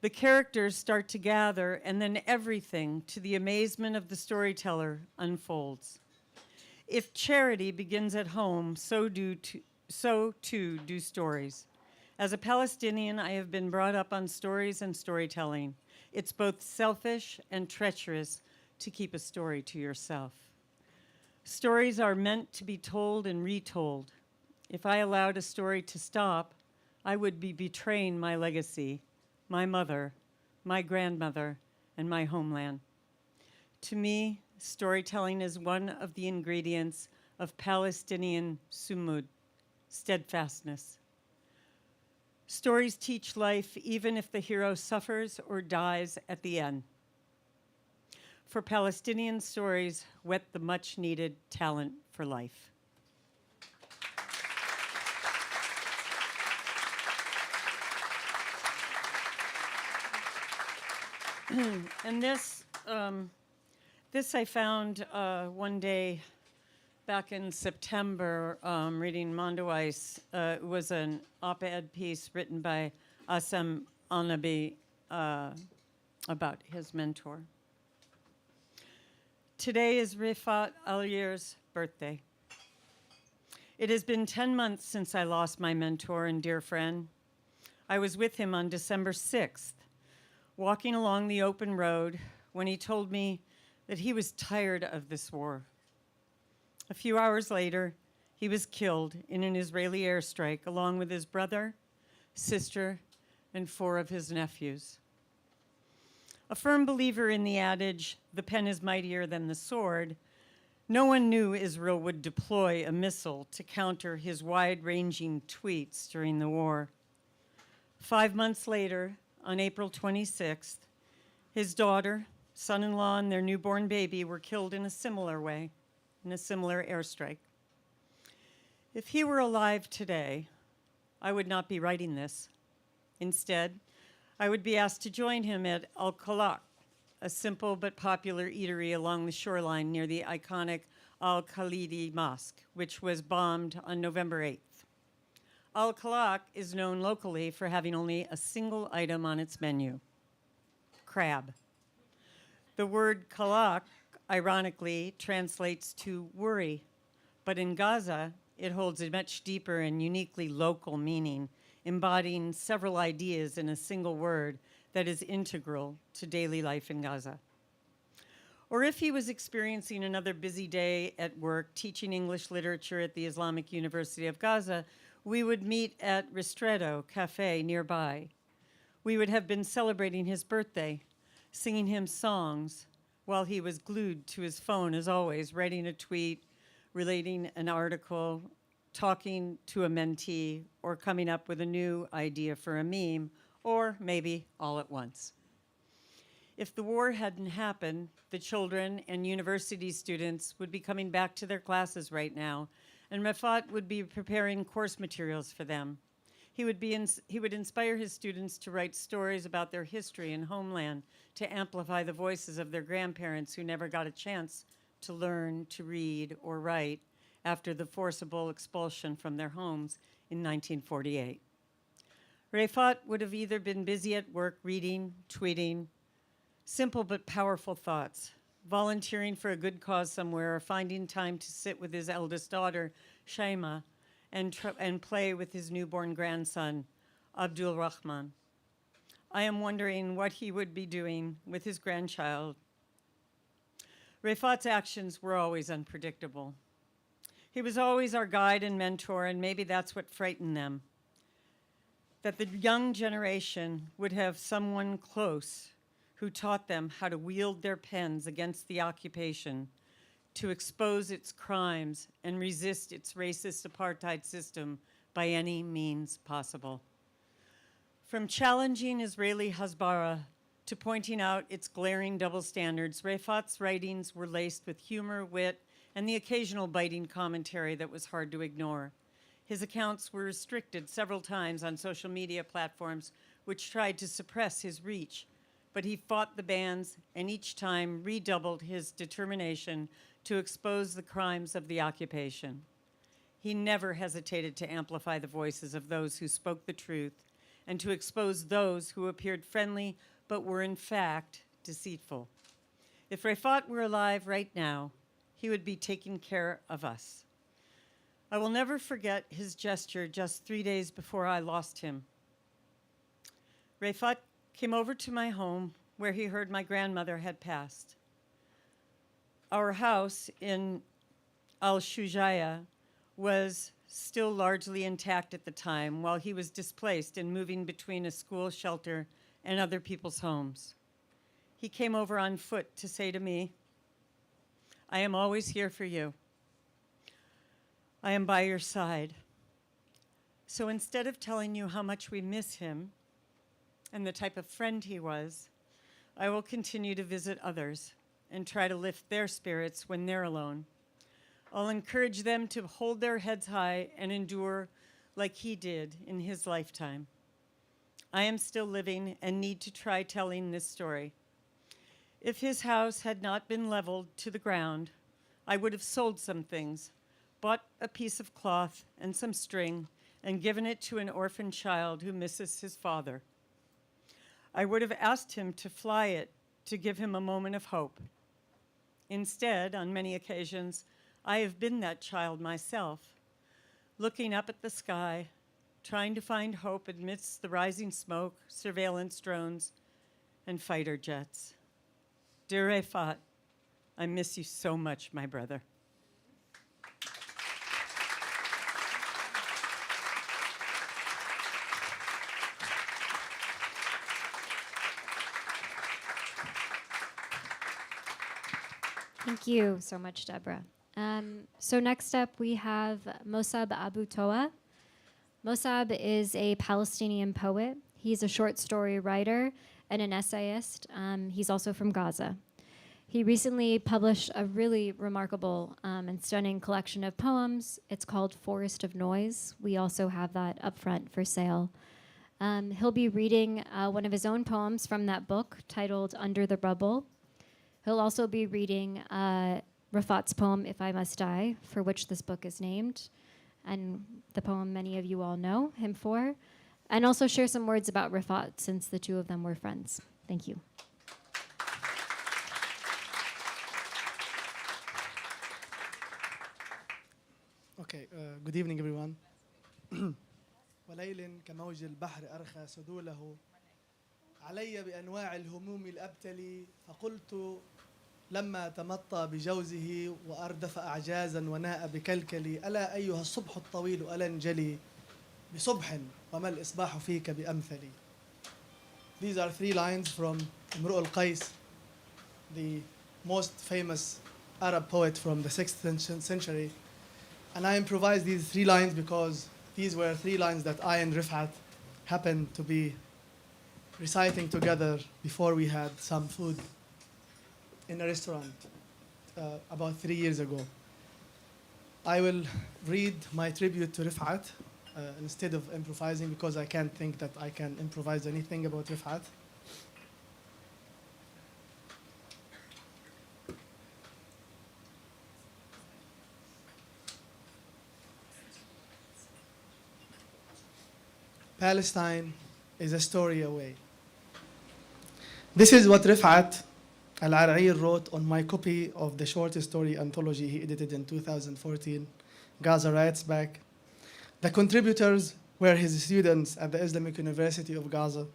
[SPEAKER 9] The characters start to gather, and then everything, to the amazement of the storyteller, unfolds. If charity begins at home, so too do stories. As a Palestinian, I have been brought up on stories and storytelling. It's both selfish and treacherous to keep a story to yourself. Stories are meant to be told and retold. If I allowed a story to stop, I would be betraying my legacy, my mother, my grandmother, and my homeland. To me, storytelling is one of the ingredients of Palestinian sumud, steadfastness. Stories teach life even if the hero suffers or dies at the end. For Palestinian stories, whet the much-needed talent for life. And this I found one day back in September, reading Mondoweiss. It was an op-ed piece written by Assem Alnabi about his mentor. Today is Refaat Alareer's birthday. It has been 10 months since I lost my mentor and dear friend. I was with him on December 6th, walking along the open road when he told me that he was tired of this war. A few hours later, he was killed in an Israeli airstrike along with his brother, sister, and 4 of his nephews. A firm believer in the adage, the pen is mightier than the sword, no one knew Israel would deploy a missile to counter his wide-ranging tweets during the war. 5 months later, on April 26th, his daughter, son-in-law and their newborn baby were killed in a similar way, in a similar airstrike. If he were alive today, I would not be writing this. Instead, I would be asked to join him at Al-Qalaq, a simple but popular eatery along the shoreline near the iconic Al-Khalidi Mosque, which was bombed on November 8th. Al-Qalaq is known locally for having only a single item on its menu: crab. The word qalaq, ironically, translates to worry, but in Gaza, it holds a much deeper and uniquely local meaning, embodying several ideas in a single word that is integral to daily life in Gaza. Or if he was experiencing another busy day at work teaching English literature at the Islamic University of Gaza, we would meet at Ristretto Cafe nearby. We would have been celebrating his birthday, singing him songs while he was glued to his phone, as always, writing a tweet, relating an article, talking to a mentee, or coming up with a new idea for a meme, or maybe all at once. If the war hadn't happened, the children and university students would be coming back to their classes right now, and Rafat would be preparing course materials for them. He would inspire his students to write stories about their history and homeland, to amplify the voices of their grandparents who never got a chance to learn to read or write after the forcible expulsion from their homes in 1948. Rafat would have either been busy at work reading, tweeting, simple but powerful thoughts, volunteering for a good cause somewhere, or finding time to sit with his eldest daughter, Shaima, and play with his newborn grandson, Abdul Rahman. I am wondering what he would be doing with his grandchild. Refaat's actions were always unpredictable. He was always our guide and mentor, and maybe that's what frightened them, that the young generation would have someone close who taught them how to wield their pens against the occupation, to expose its crimes and resist its racist apartheid system by any means possible. From challenging Israeli Hasbara to pointing out its glaring double standards, Refaat's writings were laced with humor, wit, and the occasional biting commentary that was hard to ignore. His accounts were restricted several times on social media platforms which tried to suppress his reach, but he fought the bans and each time redoubled his determination to expose the crimes of the occupation. He never hesitated to amplify the voices of those who spoke the truth and to expose those who appeared friendly but were in fact deceitful. If Refaat were alive right now, he would be taking care of us. I will never forget his gesture just 3 days before I lost him. Refaat came over to my home where he heard my grandmother had passed. Our house in Al-Shujaya was still largely intact at the time while he was displaced and moving between a school shelter and other people's homes. He came over on foot to say to me, "I am always here for you. I am by your side." So instead of telling you how much we miss him and the type of friend he was, I will continue to visit others and try to lift their spirits when they're alone. I'll encourage them to hold their heads high and endure like he did in his lifetime. I am still living and need to try telling this story. If his house had not been leveled to the ground, I would have sold some things, bought a piece of cloth and some string, and given it to an orphan child who misses his father. I would have asked him to fly it to give him a moment of hope. Instead, on many occasions, I have been that child myself, looking up at the sky, trying to find hope amidst the rising smoke, surveillance drones, and fighter jets. Dear Refaat, I miss you so much, my brother.
[SPEAKER 1] Thank you so much, Deborah. So next up, we have Mossab Abu Toa. Mossab is a Palestinian poet. He's a short story writer, and an essayist. He's also from Gaza. He recently published a really remarkable and stunning collection of poems. It's called Forest of Noise. We also have that up front for sale. He'll be reading one of his own poems from that book titled Under the Rubble. He'll also be reading Rafat's poem, If I Must Die, for which this book is named, and the poem many of you all know him for, and also share some words about Rafat since the two of them were friends. Thank you.
[SPEAKER 10] Okay, good evening everyone. وليل كموج البحر أرخى سدوله علي بأنواع الهموم الأبتلي فقلت لما تمطى بجوزه وأردف أعجازا وناء بكلكلي ألا أيها الصبح الطويل ألا انجلي بصبح وما الإصباح فيك بأمثلي. These are 3 lines from امرؤ القيس, the most famous Arab poet from the 6th century. And I improvised these 3 lines because these were 3 lines that I and Refaat happened to be reciting together before we had some food in a restaurant about 3 years ago. I will read my tribute to Refaat instead of improvising because I can't think that I can improvise anything about Refaat. Palestine is a story away. This is what Refaat Alareer wrote on my copy of the short story anthology he edited in 2014, Gaza Writes Back. The contributors were his students at the Islamic University of Gaza.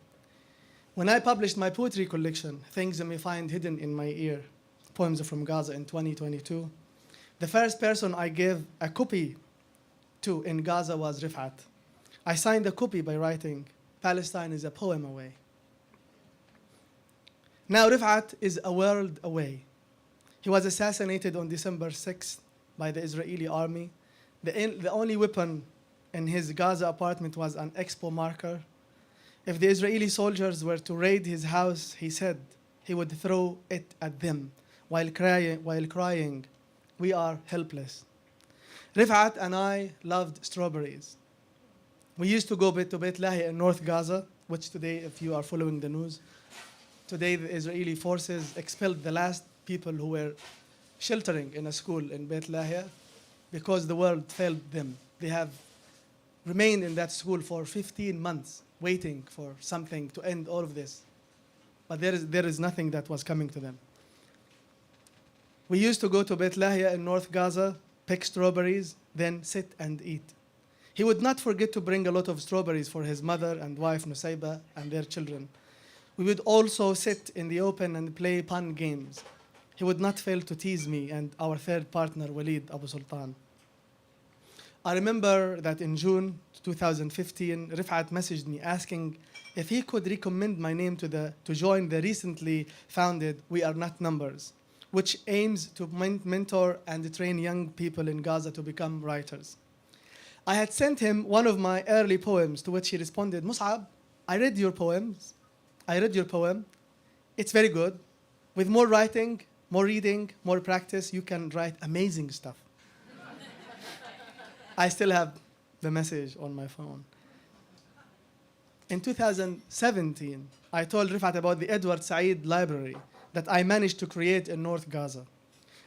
[SPEAKER 10] When I published my poetry collection, Things You May Find Hidden in My Ear, Poems from Gaza in 2022, the first person I gave a copy to in Gaza was Refaat. I signed the copy by writing, Palestine is a poem away. Now Refaat is a world away. He was assassinated on December 6th by the Israeli army. The only weapon in his Gaza apartment was an expo marker. If the Israeli soldiers were to raid his house, he said he would throw it at them while crying, we are helpless. Refaat and I loved strawberries. We used to go to Beit Lahia in North Gaza, which today, if you are following the news, today the Israeli forces expelled the last people who were sheltering in a school in Beit Lahia because the world failed them. They have remained in that school for 15 months, waiting for something to end all of this. But there is nothing that was coming to them. We used to go to Beit Lahia in North Gaza, pick strawberries, then sit and eat. He would not forget to bring a lot of strawberries for his mother and wife Nusayba and their children. We would also sit in the open and play pun games. He would not fail to tease me and our third partner, Walid Abu Sultan. I remember that in June 2015, Refaat messaged me asking if he could recommend my name to join the recently founded We Are Not Numbers, which aims to mentor and train young people in Gaza to become writers. I had sent him one of my early poems, to which he responded, Mus'ab, I read your poem. It's very good. With more writing, more reading, more practice, you can write amazing stuff. I still have the message on my phone. In 2017, I told Refaat about the Edward Said Library that I managed to create in North Gaza.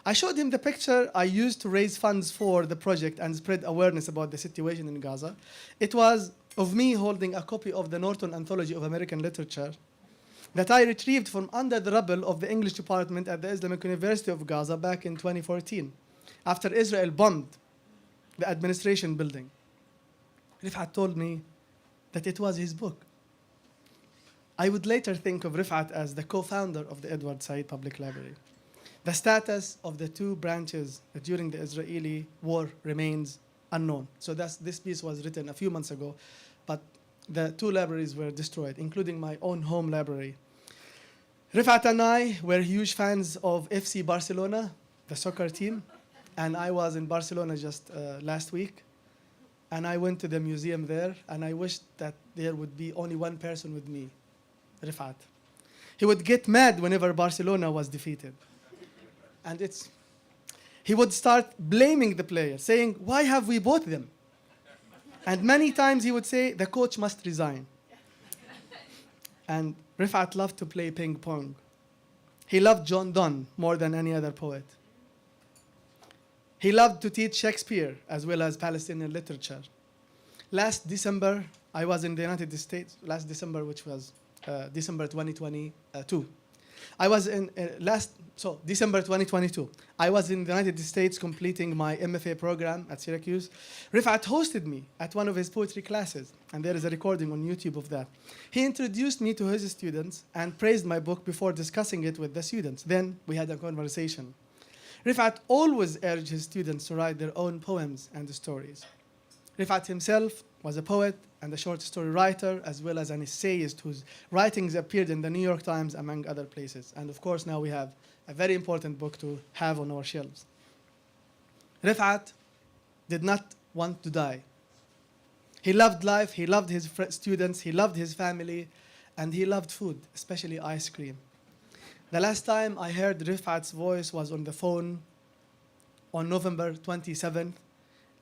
[SPEAKER 10] I showed him the picture I used to raise funds for the project and spread awareness about the situation in Gaza. It was of me holding a copy of the Norton Anthology of American Literature that I retrieved from under the rubble of the English department at the Islamic University of Gaza back in 2014, after Israel bombed the administration building. Refaat told me that it was his book. I would later think of Refaat as the co-founder of the Edward Said Public Library. The status of the 2 branches during the Israeli war remains unknown. So this piece was written a few months ago, but the 2 libraries were destroyed, including my own home library. Refaat and I were huge fans of FC Barcelona, the soccer team, and I was in Barcelona just last week, and I went to the museum there, and I wished that there would be only one person with me, Refaat. He would get mad whenever Barcelona was defeated. And he would start blaming the player, saying, why have we bought them? And many times he would say, the coach must resign. And Refaat loved to play ping pong. He loved John Donne more than any other poet. He loved to teach Shakespeare as well as Palestinian literature. Last December, I was in the United States, last December, which was December 2022. December 2022, I was in the United States completing my MFA program at Syracuse. Refaat hosted me at one of his poetry classes, and there is a recording on YouTube of that. He introduced me to his students and praised my book before discussing it with the students. Then we had a conversation. Refaat always urged his students to write their own poems and stories. Refaat himself was a poet and a short story writer, as well as an essayist whose writings appeared in the New York Times, among other places. And of course, now we have a very important book to have on our shelves. Refaat did not want to die. He loved life, he loved his students, he loved his family, and he loved food, especially ice cream. The last time I heard Refaat's voice was on the phone on November 27th,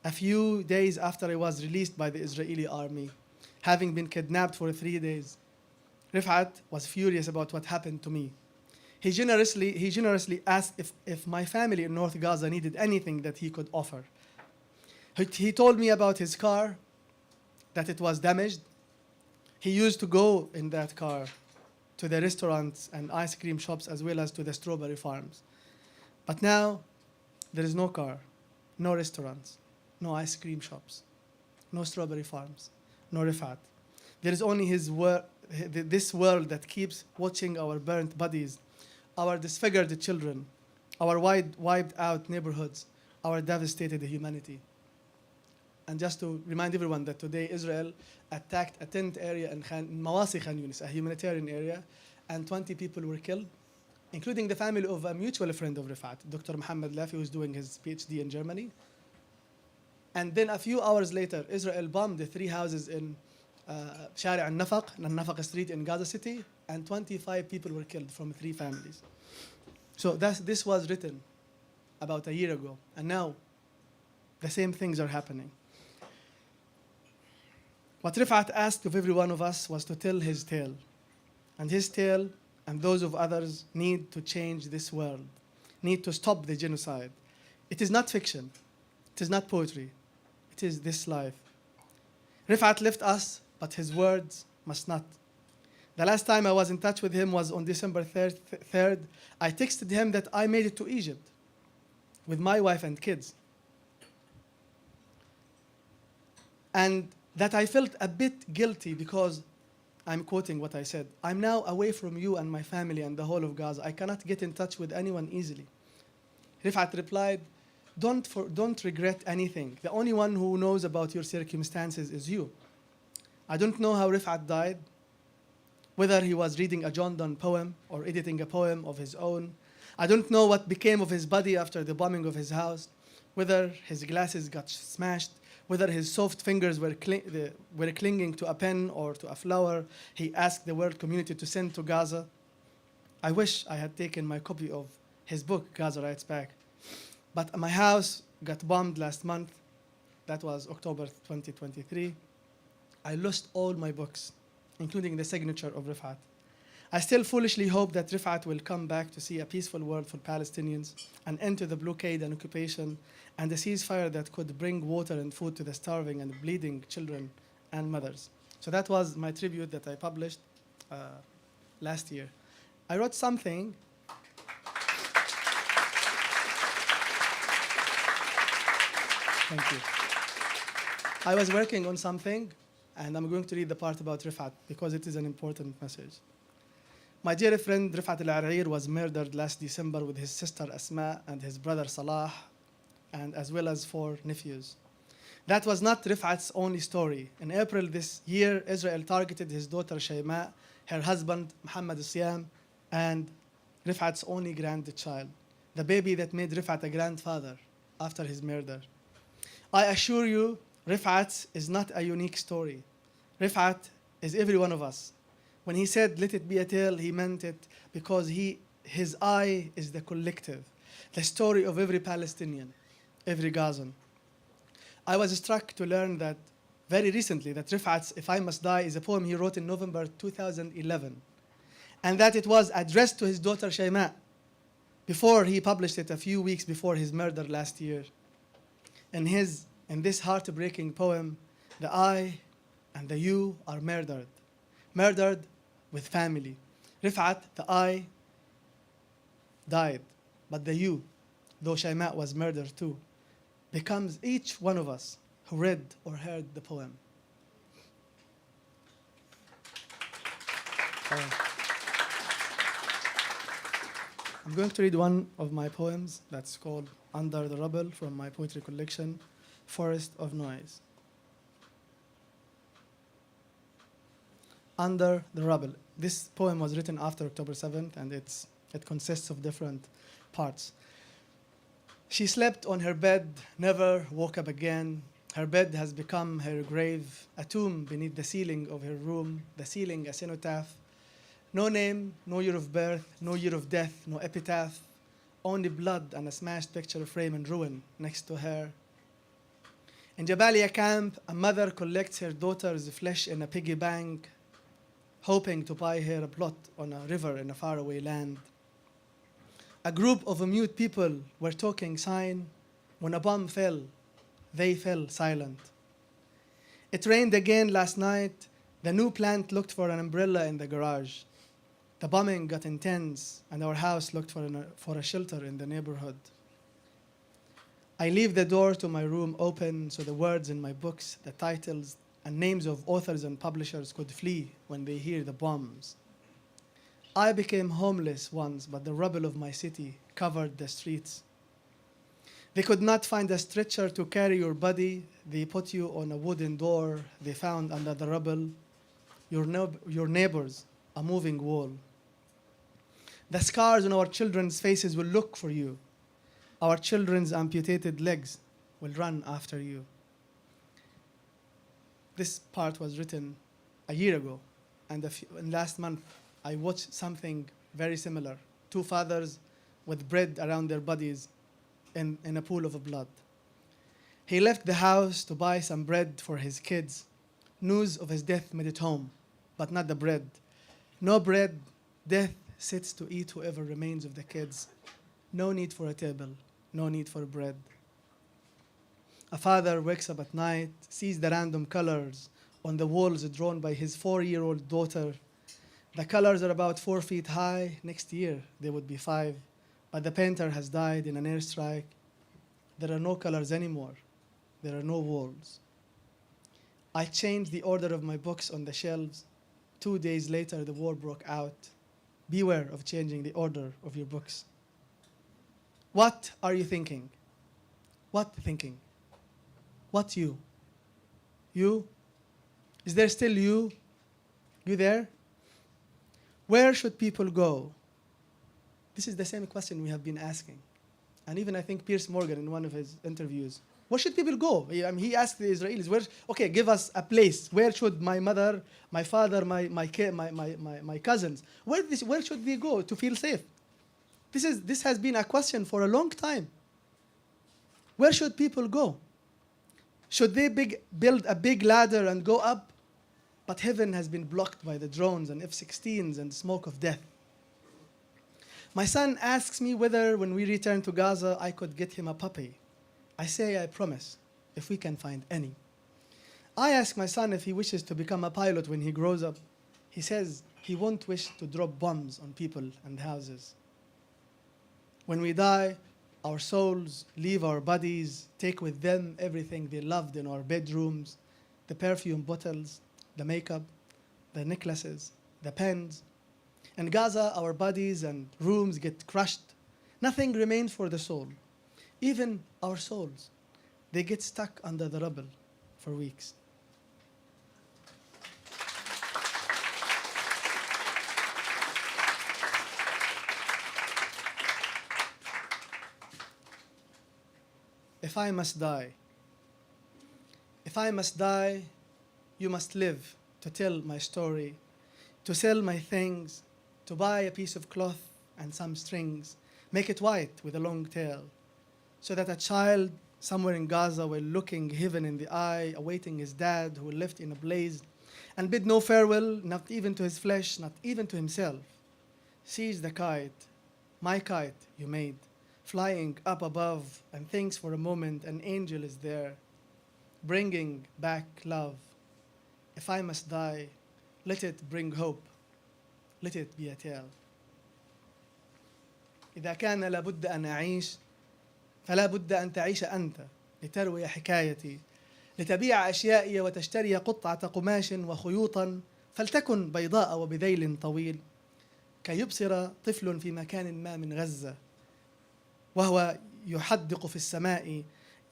[SPEAKER 10] a few days after I was released by the Israeli army, having been kidnapped for 3 days. Refaat was furious about what happened to me. He generously asked if my family in North Gaza needed anything that he could offer. He told me about his car, that it was damaged. He used to go in that car to the restaurants and ice cream shops, as well as to the strawberry farms. But now, there is no car, no restaurants, no ice cream shops, no strawberry farms, no Refaat. There is only this world that keeps watching our burnt bodies, our disfigured children, our wiped out neighborhoods, our devastated humanity. And just to remind everyone that today Israel attacked a tent area in Mawasi Khan Yunis, a humanitarian area, and 20 people were killed, including the family of a mutual friend of Refaat, Dr. Muhammad Lafi, who is doing his PhD in Germany. And then a few hours later, Israel bombed the 3 houses in Shari' al-Nafaq Street in Gaza City, and 25 people were killed from 3 families. So this was written about a year ago, and now the same things are happening. What Refaat asked of every one of us was to tell his tale. And his tale and those of others need to change this world, need to stop the genocide. It is not fiction. It is not poetry. It is this life. Refaat left us, but his words must not. The last time I was in touch with him was on December 3rd. I texted him that I made it to Egypt with my wife and kids. And that I felt a bit guilty because, I'm quoting what I said, I'm now away from you and my family and the whole of Gaza. I cannot get in touch with anyone easily. Refaat replied, don't regret anything. The only one who knows about your circumstances is you. I don't know how Refaat died, whether he was reading a John Donne poem or editing a poem of his own. I don't know what became of his body after the bombing of his house, whether his glasses got smashed, whether his soft fingers were clinging to a pen or to a flower he asked the world community to send to Gaza. I wish I had taken my copy of his book, Gaza Writes Back. But my house got bombed last month. That was October 2023. I lost all my books, including the signature of Refaat. I still foolishly hope that Refaat will come back to see a peaceful world for Palestinians, an end to the blockade and occupation, and a ceasefire that could bring water and food to the starving and bleeding children and mothers. So that was my tribute that I published last year. I wrote something. Thank you. I was working on something, and I'm going to read the part about Refaat because it is an important message. My dear friend Refaat Alareer was murdered last December with his sister Asma and his brother Salah, and as well as 4 nephews. That was not Refaat's only story. In April this year, Israel targeted his daughter Shayma, her husband Muhammad Siyam, and Refaat's only grandchild, the baby that made Refaat a grandfather after his murder. I assure you, Refaat is not a unique story. Refaat is every one of us. When he said, let it be a tale, he meant it because his eye is the collective, the story of every Palestinian, every Gazan. I was struck to learn that very recently that Rifat's If I Must Die is a poem he wrote in November 2011, and that it was addressed to his daughter Shayma before he published it a few weeks before his murder last year. In this heartbreaking poem, the I and the you are murdered with family. Rifat, the I, died, but the you, though Shayma was murdered too, becomes each one of us who read or heard the poem. I'm going to read one of my poems that's called Under the Rubble from my poetry collection, Forest of Noise. Under the Rubble. This poem was written after October 7th, and it consists of different parts. She slept on her bed, never woke up again. Her bed has become her grave, a tomb beneath the ceiling of her room, the ceiling a cenotaph. No name, no year of birth, no year of death, no epitaph, only blood and a smashed picture frame in ruin next to her. In Jabalia camp, a mother collects her daughter's flesh in a piggy bank, hoping to buy her a plot on a river in a faraway land. A group of mute people were talking sign. When a bomb fell, they fell silent. It rained again last night. The new plant looked for an umbrella in the garage. The bombing got intense, and our house looked for a shelter in the neighborhood. I leave the door to my room open so the words in my books, the titles, and names of authors and publishers could flee when they hear the bombs. I became homeless once, but the rubble of my city covered the streets. They could not find a stretcher to carry your body. They put you on a wooden door they found under the rubble. Your neighbors, a moving wall. The scars on our children's faces will look for you. Our children's amputated legs will run after you. This part was written a year ago, and last month I watched something very similar. Two fathers with bread around their bodies in a pool of blood. He left the house to buy some bread for his kids. News of his death made it home, but not the bread. No bread, death sits to eat whoever remains of the kids. No need for a table, no need for bread. A father wakes up at night, sees the random colors on the walls drawn by his 4-year-old daughter. The colors are about 4 feet high. Next year, they would be 5. But the painter has died in an airstrike. There are no colors anymore. There are no walls. I changed the order of my books on the shelves. 2 days later, the war broke out. Beware of changing the order of your books. What are you thinking? What thinking? What you? You? Is there still you? You there? Where should people go? This is the same question we have been asking. And even I think Piers Morgan in one of his interviews, where should people go? He asked the Israelis, okay, give us a place. Where should my mother, my father, my cousins, where should they go to feel safe? This has been a question for a long time. Where should people go? Should they build a big ladder and go up? But heaven has been blocked by the drones and F-16s and smoke of death. My son asks me whether when we return to Gaza, I could get him a puppy. I say I promise, if we can find any. I ask my son if he wishes to become a pilot when he grows up. He says he won't wish to drop bombs on people and houses. When we die, our souls leave our bodies, take with them everything they loved in our bedrooms, the perfume bottles, the makeup, the necklaces, the pens. In Gaza, our bodies and rooms get crushed. Nothing remains for the soul. Even our souls, they get stuck under the rubble for weeks. If I must die, if I must die, you must live to tell my story. to sell my things, to buy a piece of cloth and some strings, make it white with a long tail, so that a child somewhere in Gaza, while looking heaven in the eye, awaiting his dad who left in a blaze, and bid no farewell, not even to his flesh, not even to himself, sees the kite, my kite you made, flying up above, and thinks for a moment an angel is there, bringing back love. If I must die, let it bring hope. Let it be a tale. إذا كان لابد أن أعيش فلا بد أن تعيش أنت لتروي حكايتي، لتبيع أشيائي وتشتري قطعة قماش وخيوطا فلتكن بيضاء وبذيل طويل، كي يبصر طفل في مكان ما من غزة وهو يحدق في السماء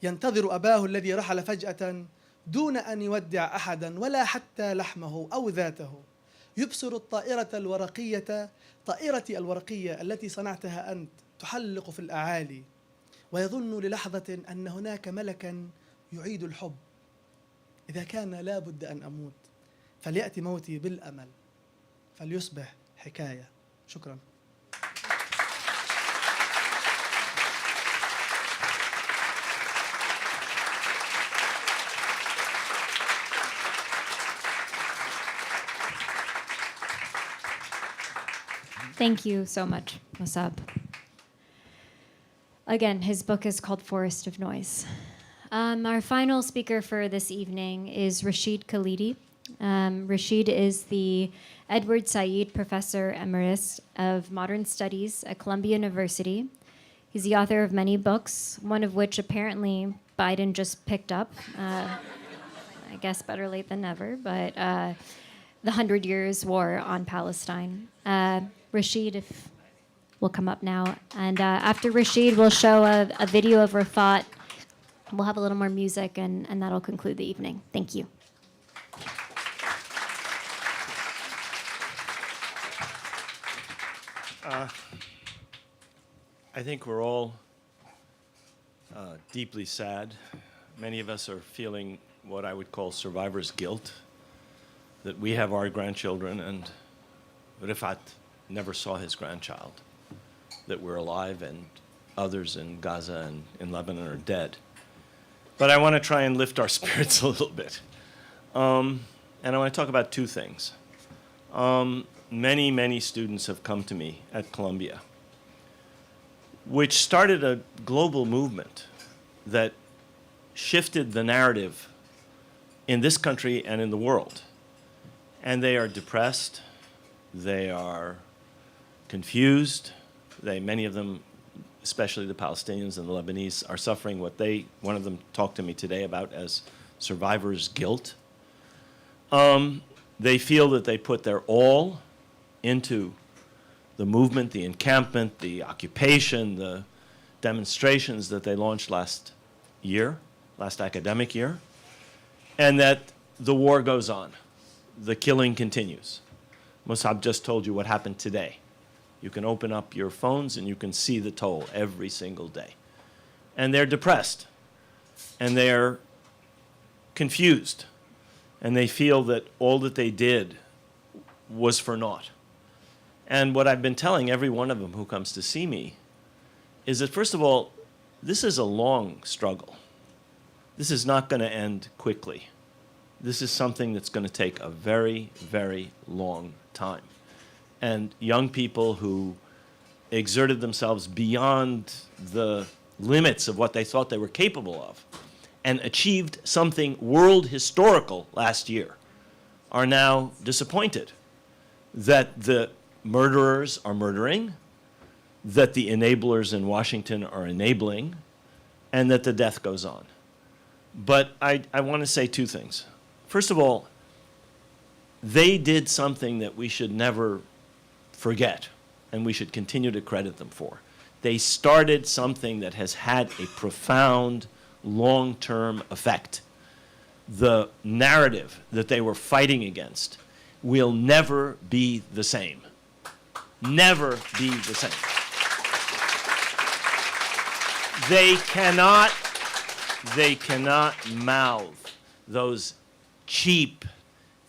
[SPEAKER 10] ينتظر أباه الذي رحل فجأة دون أن يودع أحدا ولا حتى لحمه أو ذاته، يبصر الطائرة الورقية، طائرتي الورقية التي صنعتها أنت تحلق في الأعالي، ويظن للحظة أن هناك ملكا يعيد الحب. إذا كان لا بد أن أموت فليأتي موتي بالأمل، فليصبح حكاية. شكرا.
[SPEAKER 1] Thank you so much, Musab. Again, his book is called Forest of Noise. Our final speaker for this evening is Rashid Khalidi. Rashid is the Edward Said Professor Emeritus of Modern Studies at Columbia University. He's the author of many books, one of which apparently Biden just picked up. I guess better late than never, but The 100 Years War on Palestine. Rashid, if will come up now. And after Rashid, we'll show a video of Rafat. We'll have a little more music, and that'll conclude the evening. Thank you.
[SPEAKER 11] I think we're all deeply sad. Many of us are feeling what I would call survivor's guilt, that we have our grandchildren and Refaat never saw his grandchild, that we're alive and others in Gaza and in Lebanon are dead. But I want to try and lift our spirits a little bit. And I want to talk about two things. Many students have come to me at Columbia, which started a global movement that shifted the narrative in this country and in the world. And they are depressed, they are confused, many of them, especially the Palestinians and the Lebanese, are suffering what one of them talked to me today about as survivor's guilt. They feel that they put their all into the movement, the encampment, the occupation, the demonstrations that they launched last academic year, and that the war goes on. The killing continues. Musab just told you what happened today. You can open up your phones and you can see the toll every single day. And they're depressed, and they're confused, and they feel that all that they did was for naught. And what I've been telling every one of them who comes to see me is that, first of all, this is a long struggle. This is not going to end quickly. This is something that's going to take a very, very long time. And young people who exerted themselves beyond the limits of what they thought they were capable of and achieved something world historical last year are now disappointed that the murderers are murdering, that the enablers in Washington are enabling, and that the death goes on. But I want to say two things. First of all, they did something that we should never forget, and we should continue to credit them for. They started something that has had a profound, long-term effect. The narrative that they were fighting against will never be the same. Never be the same. They cannot mouth those cheap,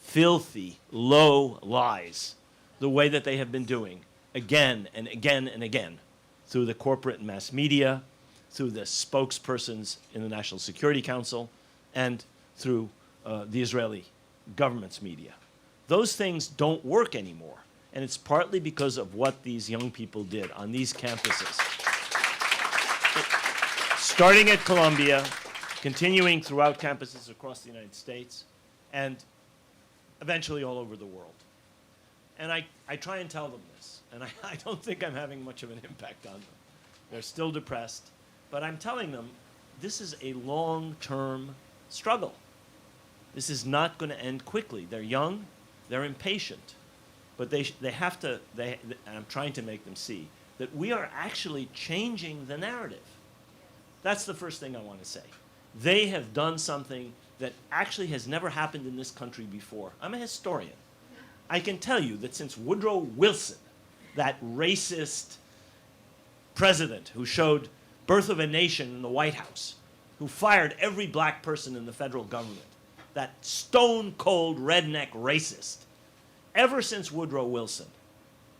[SPEAKER 11] filthy, low lies, the way that they have been doing again and again and again through the corporate mass media, through the spokespersons in the National Security Council, and through the Israeli government's media. Those things don't work anymore, and it's partly because of what these young people did on these campuses. Starting at Columbia, continuing throughout campuses across the United States, and eventually all over the world. And I try and tell them this, and I don't think I'm having much of an impact on them. They're still depressed, but I'm telling them this is a long-term struggle. This is not going to end quickly. They're young, they're impatient, but they have to, and I'm trying to make them see that we are actually changing the narrative. That's the first thing I want to say. They have done something that actually has never happened in this country before. I'm a historian. I can tell you that since Woodrow Wilson, that racist president who showed Birth of a Nation in the White House, who fired every black person in the federal government, that stone-cold redneck racist, ever since Woodrow Wilson,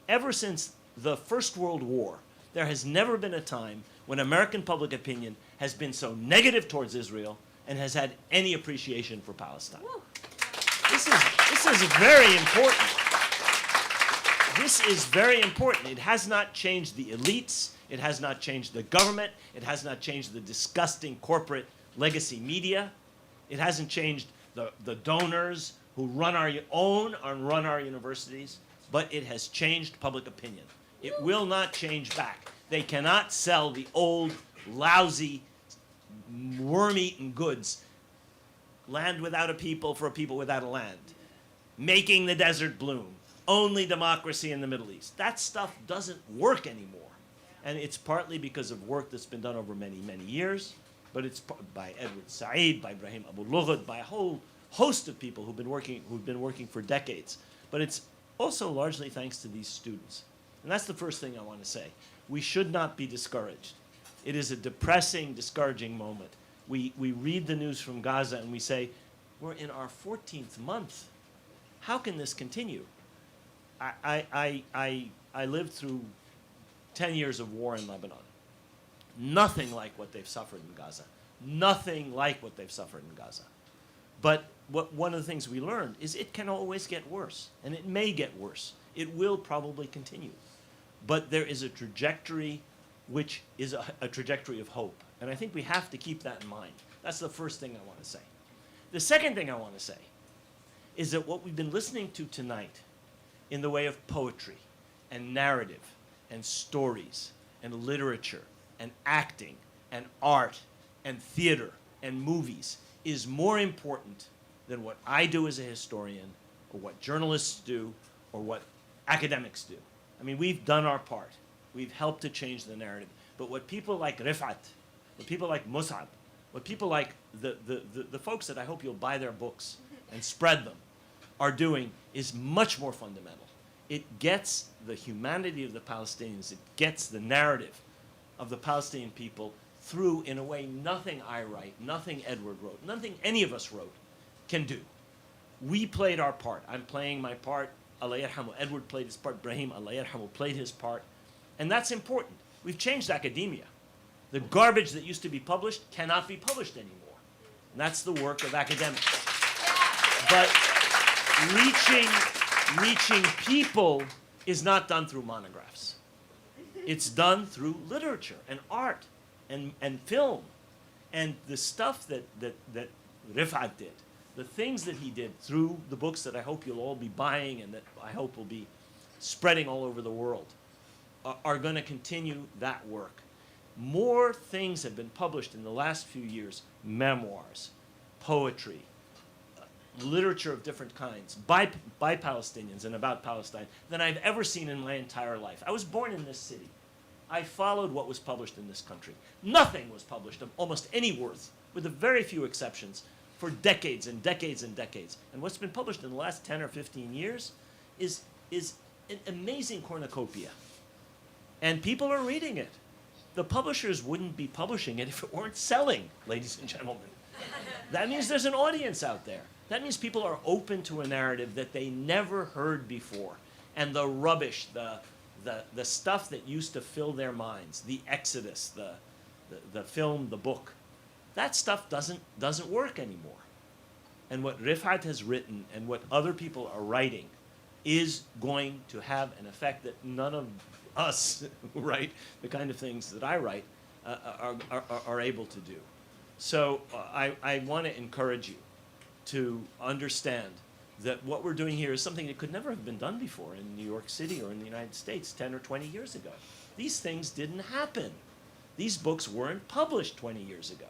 [SPEAKER 11] ever since the First World War, there has never been a time when American public opinion has been so negative towards Israel and has had any appreciation for Palestine. This is very important. This is very important. It has not changed the elites. It has not changed the government. It has not changed the disgusting corporate legacy media. It hasn't changed the donors who run our universities, but it has changed public opinion. It will not change back. They cannot sell the old, lousy, worm-eaten goods. Land without a people for a people without a land. Making the desert bloom. Only democracy in the Middle East. That stuff doesn't work anymore. And it's partly because of work that's been done over many, many years, but it's by Edward Said, by Ibrahim Abu Lughod, by a whole host of people who've been working for decades. But it's also largely thanks to these students. And that's the first thing I want to say. We should not be discouraged. It is a depressing, discouraging moment. We read the news from Gaza and we say, we're in our 14th month. How can this continue? I lived through 10 years of war in Lebanon. Nothing like what they've suffered in Gaza. Nothing like what they've suffered in Gaza. But one of the things we learned is it can always get worse, and it may get worse. It will probably continue. But there is a trajectory which is a trajectory of hope. And I think we have to keep that in mind. That's the first thing I want to say. The second thing I want to say is that what we've been listening to tonight in the way of poetry and narrative and stories and literature and acting and art and theater and movies is more important than what I do as a historian or what journalists do or what academics do. I mean, we've done our part. We've helped to change the narrative. But what people like Refaat, what people like Mus'ab, what people like the folks that I hope you'll buy their books and spread them are doing is much more fundamental. It gets the humanity of the Palestinians. It gets the narrative of the Palestinian people through in a way nothing I write, nothing Edward wrote, nothing any of us wrote can do. We played our part. I'm playing my part. Allah yarhamu. Edward played his part. Ibrahim, Allah yarhamu, played his part. And that's important. We've changed academia. The garbage that used to be published cannot be published anymore. And that's the work of academics. But reaching people is not done through monographs. It's done through literature and art and film. And the stuff that Refaat did, the things that he did through the books that I hope you'll all be buying and that I hope will be spreading all over the world, are going to continue that work. More things have been published in the last few years, memoirs, poetry, literature of different kinds, by Palestinians and about Palestine, than I've ever seen in my entire life. I was born in this city. I followed what was published in this country. Nothing was published of almost any worth, with a very few exceptions, for decades and decades and decades. And what's been published in the last 10 or 15 years is an amazing cornucopia. And people are reading it. The publishers wouldn't be publishing it if it weren't selling, ladies and gentlemen. That means there's an audience out there. That means people are open to a narrative that they never heard before. And the rubbish, the stuff that used to fill their minds, the Exodus, the film, the book, that stuff doesn't work anymore. And what Refaat has written and what other people are writing is going to have an effect that none of us who write the kind of things that I write are able to do. So I want to encourage you to understand that what we're doing here is something that could never have been done before in New York City or in the United States 10 or 20 years ago. These things didn't happen. These books weren't published 20 years ago.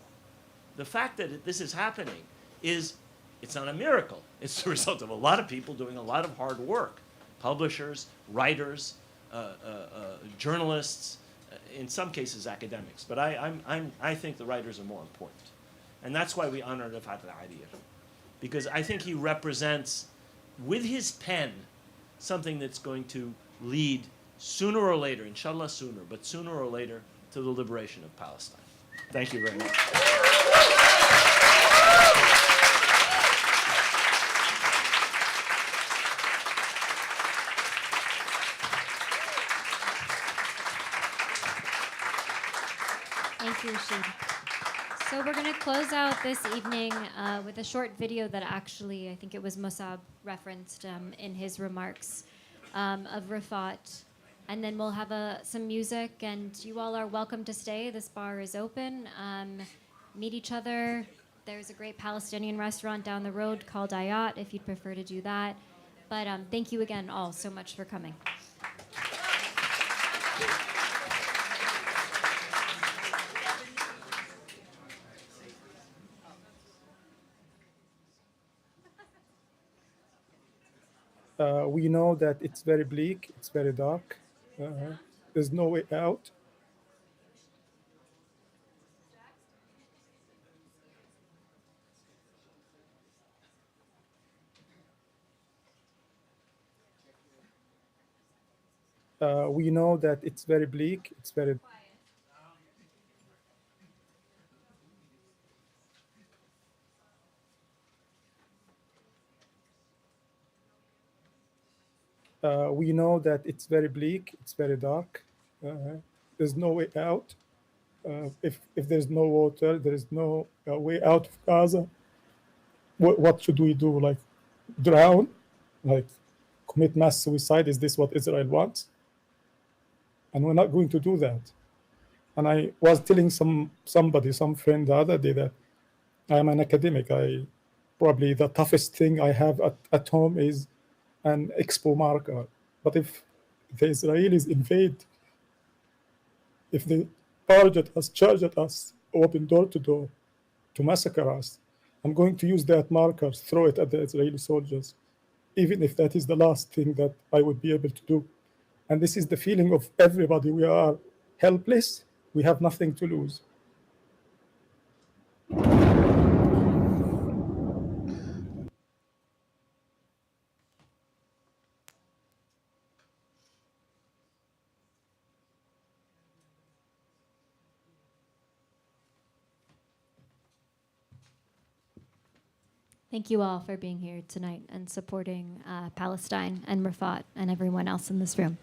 [SPEAKER 11] The fact that this is happening it's not a miracle. It's the result of a lot of people doing a lot of hard work. Publishers, writers, journalists, in some cases academics. But I think the writers are more important. And that's why we honor Refaat Alareer. Because I think he represents, with his pen, something that's going to lead sooner or later, inshallah sooner, but sooner or later, to the liberation of Palestine. Thank you very much.
[SPEAKER 1] Thank you, Rashid. So we're going to close out this evening with a short video that actually, I think it was Musab referenced in his remarks of Rafat. And then we'll have some music, and you all are welcome to stay. This bar is open. Meet each other. There's a great Palestinian restaurant down the road called Ayat, if you'd prefer to do that. But thank you again all so much for coming.
[SPEAKER 12] We know that it's very bleak, it's very dark. There's no way out. We know that it's very bleak, it's very we know that it's very bleak, it's very dark. There's no way out. If there's no water, there is no way out of Gaza. What should we do? Like drown? Like commit mass suicide? Is this what Israel wants? And we're not going to do that. And I was telling some friend the other day that I'm an academic. Probably the toughest thing I have at home is an expo marker. But if the Israelis invade, if they charge at us, open door to door to massacre us, I'm going to use that marker, throw it at the Israeli soldiers, even if that is the last thing that I would be able to do. And this is the feeling of everybody. We are helpless. We have nothing to lose.
[SPEAKER 1] Thank you all for being here tonight and supporting Palestine and Rafat and everyone else in this room.